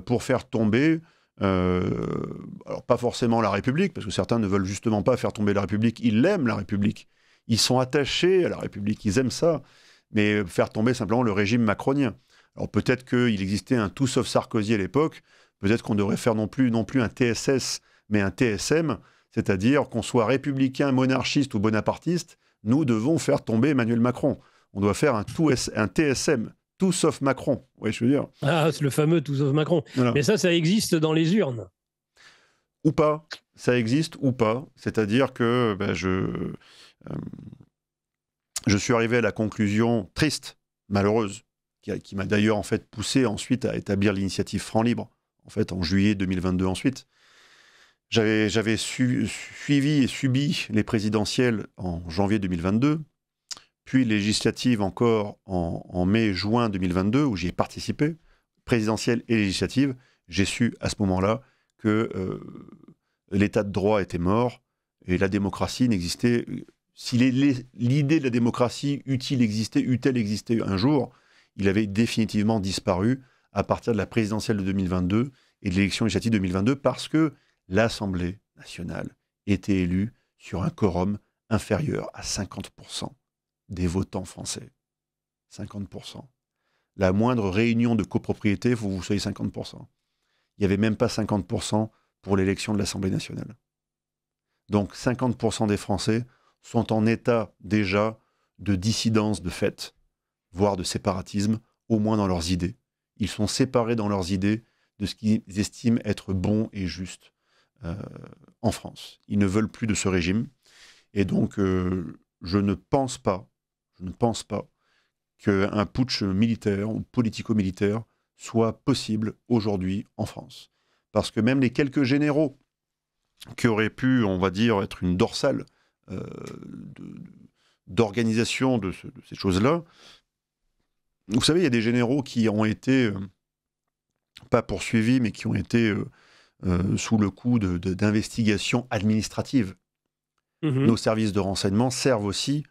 pour faire tomber, alors pas forcément la République, parce que certains ne veulent justement pas faire tomber la République, ils l'aiment la République, ils sont attachés à la République, ils aiment ça, mais faire tomber simplement le régime macronien. Alors peut-être qu'il existait un tout sauf Sarkozy à l'époque, peut-être qu'on devrait faire non plus un TSS, mais un TSM, c'est-à-dire qu'on soit républicain, monarchiste ou bonapartiste, nous devons faire tomber Emmanuel Macron. On doit faire un TSM, tout sauf Macron. Oui, je veux dire. Ah, c'est le fameux tout sauf Macron. Voilà. Mais ça existe dans les urnes. Ou pas. Ça existe ou pas. C'est-à-dire que je suis arrivé à la conclusion triste, malheureuse, qui m'a d'ailleurs en fait poussé ensuite à établir l'initiative Franc Libre, en fait en juillet 2022 ensuite. J'avais suivi et subi les présidentielles en janvier 2022, puis les législatives encore en mai-juin 2022, où j'y ai participé, présidentielles et législatives. J'ai su à ce moment-là que l'état de droit était mort et la démocratie n'existait. Si l'idée de la démocratie eût-elle existé un jour, il avait définitivement disparu à partir de la présidentielle de 2022 et de l'élection législative 2022, parce que l'Assemblée nationale était élue sur un quorum inférieur à 50% des votants français. 50%. La moindre réunion de copropriété, il faut que vous soyez 50%. Il n'y avait même pas 50% pour l'élection de l'Assemblée nationale. Donc 50% des Français sont en état déjà de dissidence de fait, voire de séparatisme, au moins dans leurs idées. Ils sont séparés dans leurs idées de ce qu'ils estiment être bon et juste en France. Ils ne veulent plus de ce régime. Et donc, je ne pense pas qu'un putsch militaire ou politico-militaire soit possible aujourd'hui en France. parce que même les quelques généraux qui auraient pu, on va dire, être une dorsale d'organisation de ces choses-là, vous savez, il y a des généraux qui ont été, pas poursuivis, mais qui ont été sous le coup d'investigations administratives. Nos services de renseignement servent aussi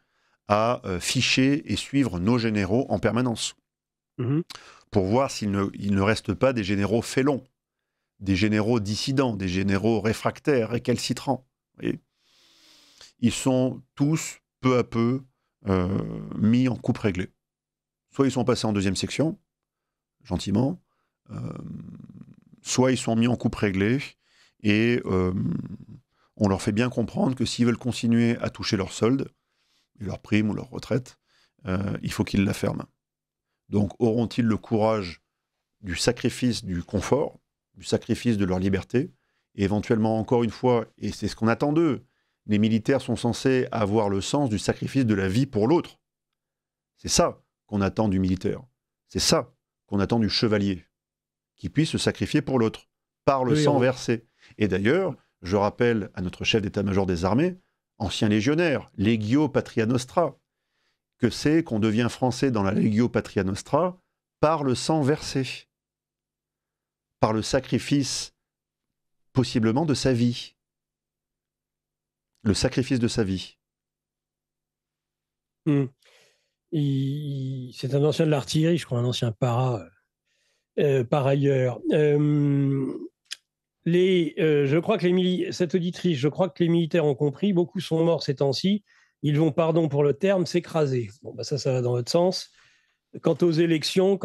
à ficher et suivre nos généraux en permanence, pour voir s'il ne reste pas des généraux félons, des généraux dissidents, des généraux réfractaires, récalcitrants. Et ils sont tous, peu à peu, mis en coupe réglée. Soit ils sont passés en deuxième section, gentiment, soit ils sont mis en coupe réglée, et on leur fait bien comprendre que s'ils veulent continuer à toucher leur solde, leur prime ou leur retraite, il faut qu'ils la ferment. Donc auront-ils le courage du sacrifice du confort, du sacrifice de leur liberté, et éventuellement, encore une fois, et c'est ce qu'on attend d'eux, les militaires sont censés avoir le sens du sacrifice de la vie pour l'autre. C'est ça qu'on attend du militaire. C'est ça qu'on attend du chevalier, qui puisse se sacrifier pour l'autre, par le sang versé. Et d'ailleurs, je rappelle à notre chef d'état-major des armées, ancien légionnaire, Legio Patria Nostra, que c'est qu'on devient français dans la Legio Patria Nostra par le sang versé, par le sacrifice, possiblement de sa vie. Le sacrifice de sa vie. C'est un ancien de l'artillerie, je crois, un ancien para, par ailleurs. Je crois que cette auditrice, je crois que les militaires ont compris, beaucoup sont morts ces temps-ci, ils vont, pardon pour le terme, s'écraser. Bon, ça va dans votre sens. Quant aux élections,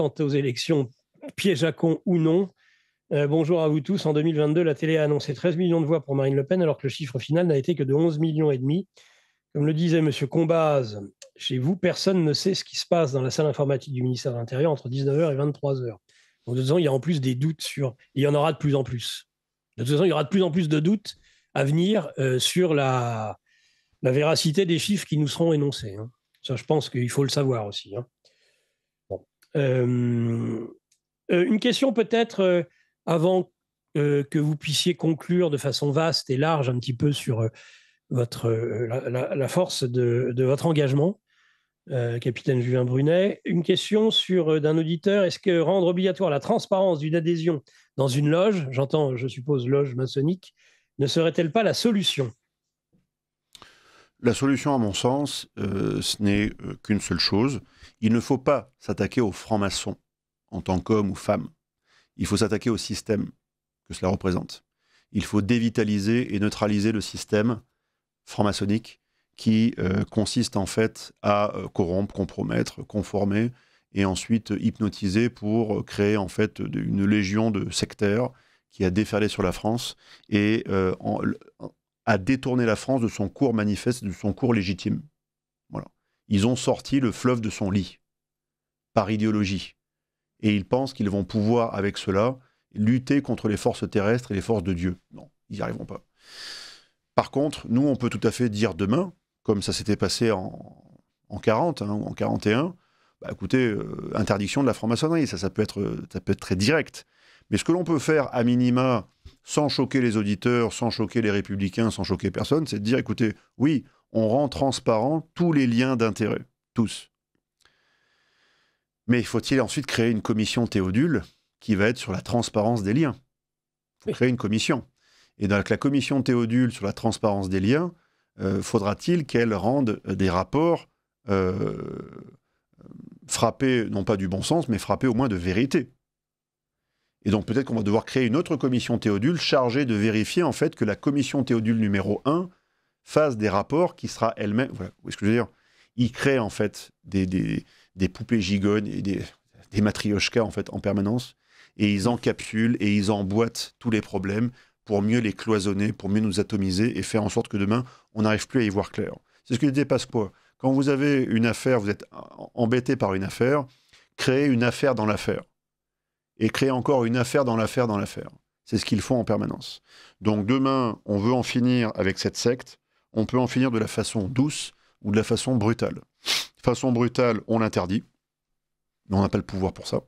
piège à con ou non, bonjour à vous tous. En 2022, la télé a annoncé 13 millions de voix pour Marine Le Pen, alors que le chiffre final n'a été que de 11,5 millions. Comme le disait M. Combaz, chez vous, personne ne sait ce qui se passe dans la salle informatique du ministère de l'Intérieur entre 19h et 23h. Donc, de toute façon, il y a en plus des doutes et il y en aura de plus en plus. De toute façon, il y aura de plus en plus de doutes à venir sur la véracité des chiffres qui nous seront énoncés. Hein. Ça, je pense qu'il faut le savoir aussi. Hein. Bon. Une question peut-être avant que vous puissiez conclure de façon vaste et large un petit peu sur la force de votre engagement, capitaine Julien Brunet. Une question d'un auditeur. Est-ce que rendre obligatoire la transparence d'une adhésion dans une loge, j'entends, je suppose, loge maçonnique, ne serait-elle pas la solution ? La solution, à mon sens, ce n'est qu'une seule chose. Il ne faut pas s'attaquer aux francs-maçons en tant qu'hommes ou femmes. Il faut s'attaquer au système que cela représente. Il faut dévitaliser et neutraliser le système franc-maçonnique qui consiste en fait à corrompre, compromettre, conformer et ensuite hypnotiser pour créer en fait une légion de sectaires qui a déferlé sur la France et a détourné la France de son cours manifeste, de son cours légitime. Voilà. Ils ont sorti le fleuve de son lit par idéologie et ils pensent qu'ils vont pouvoir avec cela lutter contre les forces terrestres et les forces de Dieu. Non, ils n'y arriveront pas. Par contre, nous, on peut tout à fait dire demain, comme ça s'était passé en 40 ou en 41, bah, écoutez, interdiction de la franc-maçonnerie, ça peut être très direct. Mais ce que l'on peut faire, à minima, sans choquer les auditeurs, sans choquer les républicains, sans choquer personne, c'est de dire, écoutez, oui, on rend transparent tous les liens d'intérêt, tous. Mais faut-il ensuite créer une commission Théodule qui va être sur la transparence des liens ? Il faut créer une commission. Et donc la commission Théodule sur la transparence des liens, faudra-t-il qu'elle rende des rapports frappés, non pas du bon sens, mais frappés au moins de vérité. Et donc peut-être qu'on va devoir créer une autre commission Théodule chargée de vérifier en fait que la commission Théodule numéro 1 fasse des rapports qui sera elle-même... Voilà, vous voyez ce que je veux dire ? Il crée en fait des poupées gigognes et des matrioshkas en fait en permanence, et ils encapsulent et ils emboîtent tous les problèmes pour mieux les cloisonner, pour mieux nous atomiser et faire en sorte que demain, on n'arrive plus à y voir clair. C'est ce que disait Pasqua. Quand vous avez une affaire, vous êtes embêté par une affaire, créez une affaire dans l'affaire. Et créez encore une affaire dans l'affaire dans l'affaire. C'est ce qu'ils font en permanence. Donc demain, on veut en finir avec cette secte. On peut en finir de la façon douce ou de la façon brutale. De façon brutale, on l'interdit. Mais on n'a pas le pouvoir pour ça.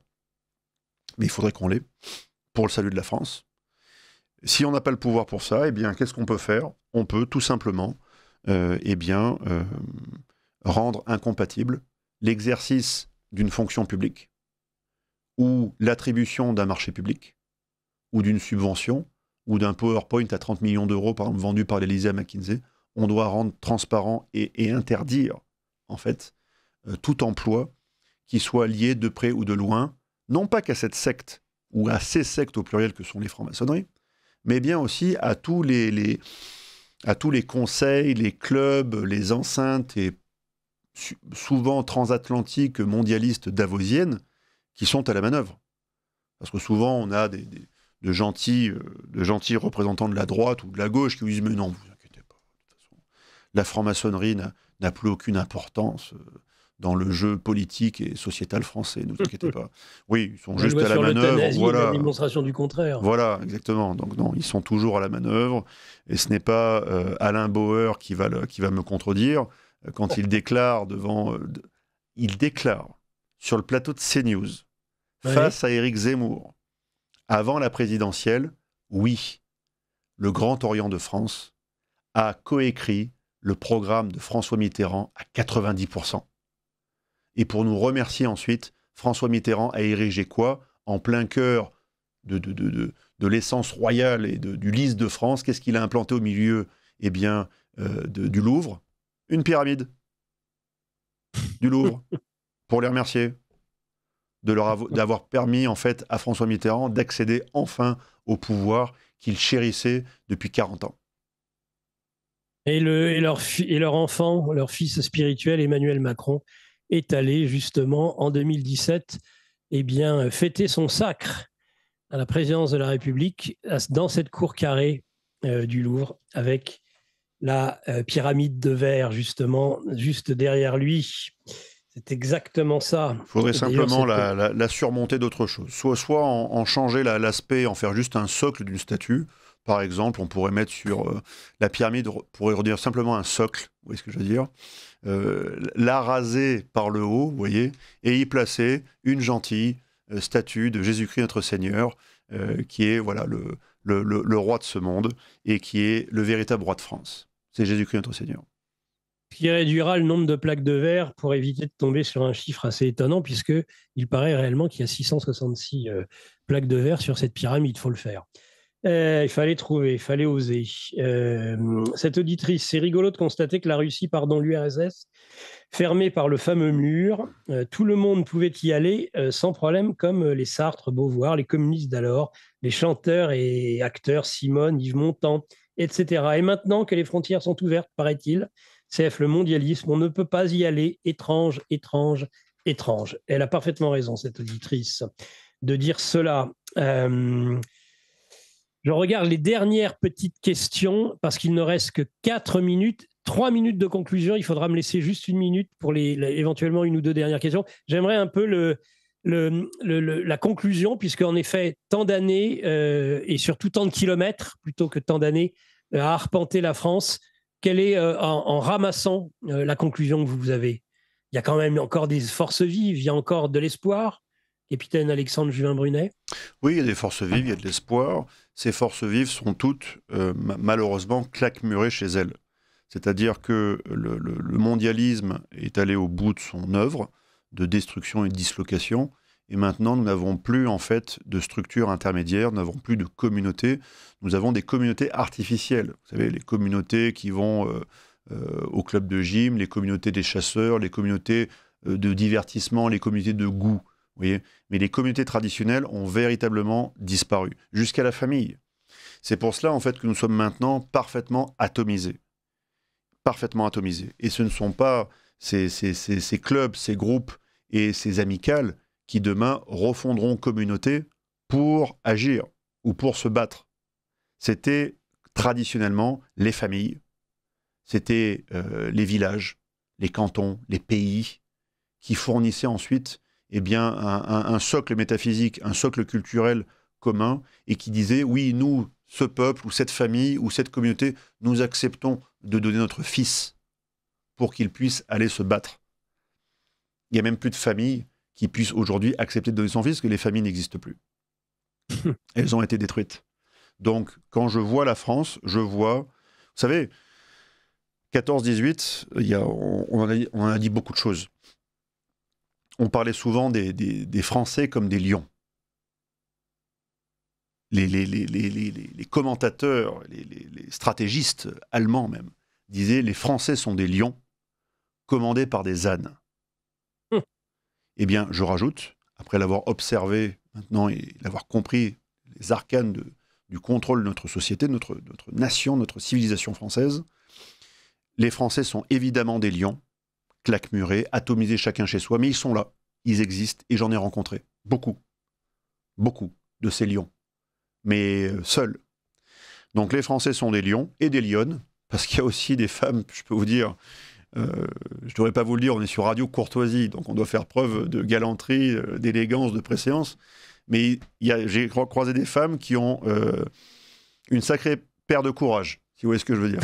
Mais il faudrait qu'on l'ait, pour le salut de la France. Si on n'a pas le pouvoir pour ça, eh bien, qu'est-ce qu'on peut faire? On peut tout simplement rendre incompatible l'exercice d'une fonction publique ou l'attribution d'un marché public ou d'une subvention ou d'un PowerPoint à 30 millions d'euros, par exemple, vendu par l'Élysée à McKinsey. On doit rendre transparent et interdire, en fait, tout emploi qui soit lié de près ou de loin, non pas qu'à cette secte ou à ces sectes au pluriel que sont les francs-maçonneries, mais bien aussi à tous les conseils, les clubs, les enceintes et souvent transatlantiques, mondialistes, davosiennes, qui sont à la manœuvre. Parce que souvent, on a de gentils représentants de la droite ou de la gauche qui vous disent « Mais non, vous inquiétez pas, de toute façon, la franc-maçonnerie n'a plus aucune importance dans le jeu politique et sociétal français, ne vous inquiétez pas. » Oui, ils sont juste à la manœuvre. Voilà. La démonstration du contraire. Voilà, exactement. Donc non, ils sont toujours à la manœuvre. Et ce n'est pas Alain Bauer qui va me contredire quand il déclare sur le plateau de CNews, face à Éric Zemmour, avant la présidentielle, oui, le Grand Orient de France a coécrit le programme de François Mitterrand à 90%. Et pour nous remercier ensuite, François Mitterrand a érigé quoi? En plein cœur de l'essence royale et du lys de France, qu'est-ce qu'il a implanté au milieu du Louvre? Une pyramide du Louvre, pour les remercier d'avoir permis en fait à François Mitterrand d'accéder enfin au pouvoir qu'il chérissait depuis 40 ans. Et leur enfant, leur fils spirituel, Emmanuel Macron, est allé justement en 2017 fêter son sacre à la présidence de la République dans cette cour carrée du Louvre avec la pyramide de verre justement juste derrière lui. C'est exactement ça. Il faudrait simplement la surmonter d'autre chose. Soit en changer l'aspect, en faire juste un socle d'une statue. Par exemple, on pourrait mettre sur la pyramide, on pourrait redire simplement un socle, vous voyez ce que je veux dire, la raser par le haut, vous voyez, et y placer une gentille statue de Jésus-Christ notre Seigneur, qui est voilà, le roi de ce monde, et qui est le véritable roi de France. C'est Jésus-Christ notre Seigneur. Ce qui réduira le nombre de plaques de verre pour éviter de tomber sur un chiffre assez étonnant, puisqu'il paraît réellement qu'il y a 666 plaques de verre sur cette pyramide, il faut le faire. Il fallait trouver, il fallait oser. Cette auditrice, c'est rigolo de constater que la Russie, l'URSS, fermée par le fameux mur, tout le monde pouvait y aller sans problème, comme les Sartre, Beauvoir, les communistes d'alors, les chanteurs et acteurs Simone, Yves Montand, etc. Et maintenant que les frontières sont ouvertes, paraît-il, CF, le mondialisme, on ne peut pas y aller. Étrange, étrange, étrange. Elle a parfaitement raison, cette auditrice, de dire cela. Je regarde les dernières petites questions parce qu'il ne reste que 4 minutes. 3 minutes de conclusion. Il faudra me laisser juste 1 minute pour éventuellement 1 ou 2 dernières questions. J'aimerais un peu la conclusion, puisque en effet, tant d'années et surtout tant de kilomètres, plutôt que tant d'années, à arpenter la France. Quelle est, en ramassant la conclusion que vous avez? Il y a quand même encore des forces vives, il y a encore de l'espoir, capitaine Alexandre Juvin-Brunet? Oui, il y a des forces vives, il y a de l'espoir. Ces forces vives sont toutes, malheureusement, claquemurées chez elles. C'est-à-dire que le mondialisme est allé au bout de son œuvre de destruction et de dislocation. Et maintenant, nous n'avons plus, en fait, de structures intermédiaires, nous n'avons plus de communautés. Nous avons des communautés artificielles. Vous savez, les communautés qui vont au club de gym, les communautés des chasseurs, les communautés de divertissement, les communautés de goût. Vous voyez ? Mais les communautés traditionnelles ont véritablement disparu, jusqu'à la famille. C'est pour cela, en fait, que nous sommes maintenant parfaitement atomisés. Parfaitement atomisés. Et ce ne sont pas ces clubs, ces groupes et ces amicales qui demain refondront communauté pour agir ou pour se battre. C'était traditionnellement les familles, c'était les villages, les cantons, les pays qui fournissaient ensuite un socle métaphysique, un socle culturel commun et qui disaient oui, nous, ce peuple ou cette famille ou cette communauté, nous acceptons de donner notre fils pour qu'il puisse aller se battre. Il n'y a même plus de famille qui puissent aujourd'hui accepter de donner son fils, parce que les familles n'existent plus. Elles ont été détruites. Donc, quand je vois la France, je vois... Vous savez, 14-18, on en a dit beaucoup de choses. On parlait souvent des Français comme des lions. Les commentateurs, les stratégistes allemands même, disaient les Français sont des lions commandés par des ânes. Eh bien, je rajoute, après l'avoir observé maintenant et l'avoir compris les arcanes du contrôle de notre société, de notre nation, notre civilisation française, les Français sont évidemment des lions, claquemurés, atomisés chacun chez soi, mais ils sont là, ils existent, et j'en ai rencontré beaucoup de ces lions, mais seuls. Donc les Français sont des lions et des lionnes, parce qu'il y a aussi des femmes, je peux vous dire, je ne devrais pas vous le dire, on est sur Radio Courtoisie, donc on doit faire preuve de galanterie, d'élégance, de préséance, mais j'ai croisé des femmes qui ont une sacrée paire de courage, si vous voyez ce que je veux dire.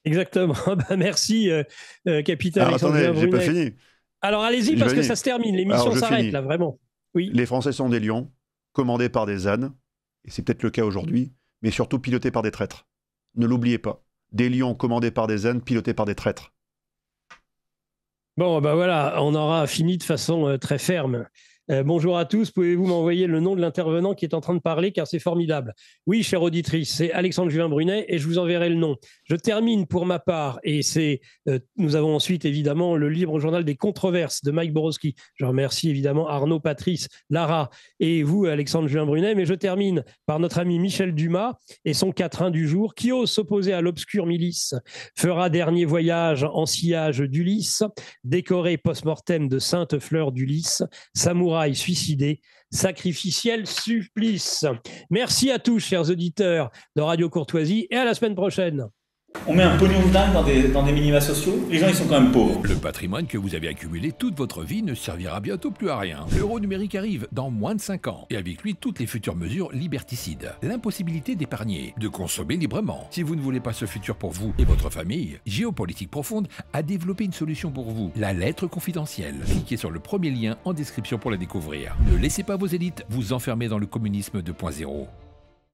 Exactement. Merci, capitaine Alexandre attendez, j'ai pas Brunet. fini. Alors allez-y, parce que ça se termine. L'émission s'arrête là, vraiment. Oui. Les Français sont des lions, commandés par des ânes, et c'est peut-être le cas aujourd'hui, mais surtout pilotés par des traîtres. Ne l'oubliez pas. Des lions commandés par des ânes, pilotés par des traîtres. Bon, ben voilà, on aura fini de façon très ferme. Bonjour à tous, pouvez-vous m'envoyer le nom de l'intervenant qui est en train de parler, car c'est formidable. Oui, chère auditrice, c'est Alexandre Julien Brunet et je vous enverrai le nom. Je termine pour ma part, et nous avons ensuite évidemment le libre journal des controverses de Mike Borowski. Je remercie évidemment Arnaud, Patrice, Lara et vous, Alexandre Julien Brunet, mais je termine par notre ami Michel Dumas et son quatrain du jour, qui ose s'opposer à l'obscure milice, fera dernier voyage en sillage d'Ulysse, décoré post-mortem de Sainte Fleur d'Ulysse, samouraï suicidé, sacrificiel supplice. Merci à tous, chers auditeurs de Radio Courtoisie, et à la semaine prochaine. On met un pognon de dingue dans des minima sociaux, les gens ils sont quand même pauvres. Le patrimoine que vous avez accumulé toute votre vie ne servira bientôt plus à rien. L'euro numérique arrive dans moins de 5 ans et avec lui toutes les futures mesures liberticides. L'impossibilité d'épargner, de consommer librement. Si vous ne voulez pas ce futur pour vous et votre famille, Géopolitique Profonde a développé une solution pour vous, la lettre confidentielle. Cliquez sur le premier lien en description pour la découvrir. Ne laissez pas vos élites vous enfermer dans le communisme 2.0.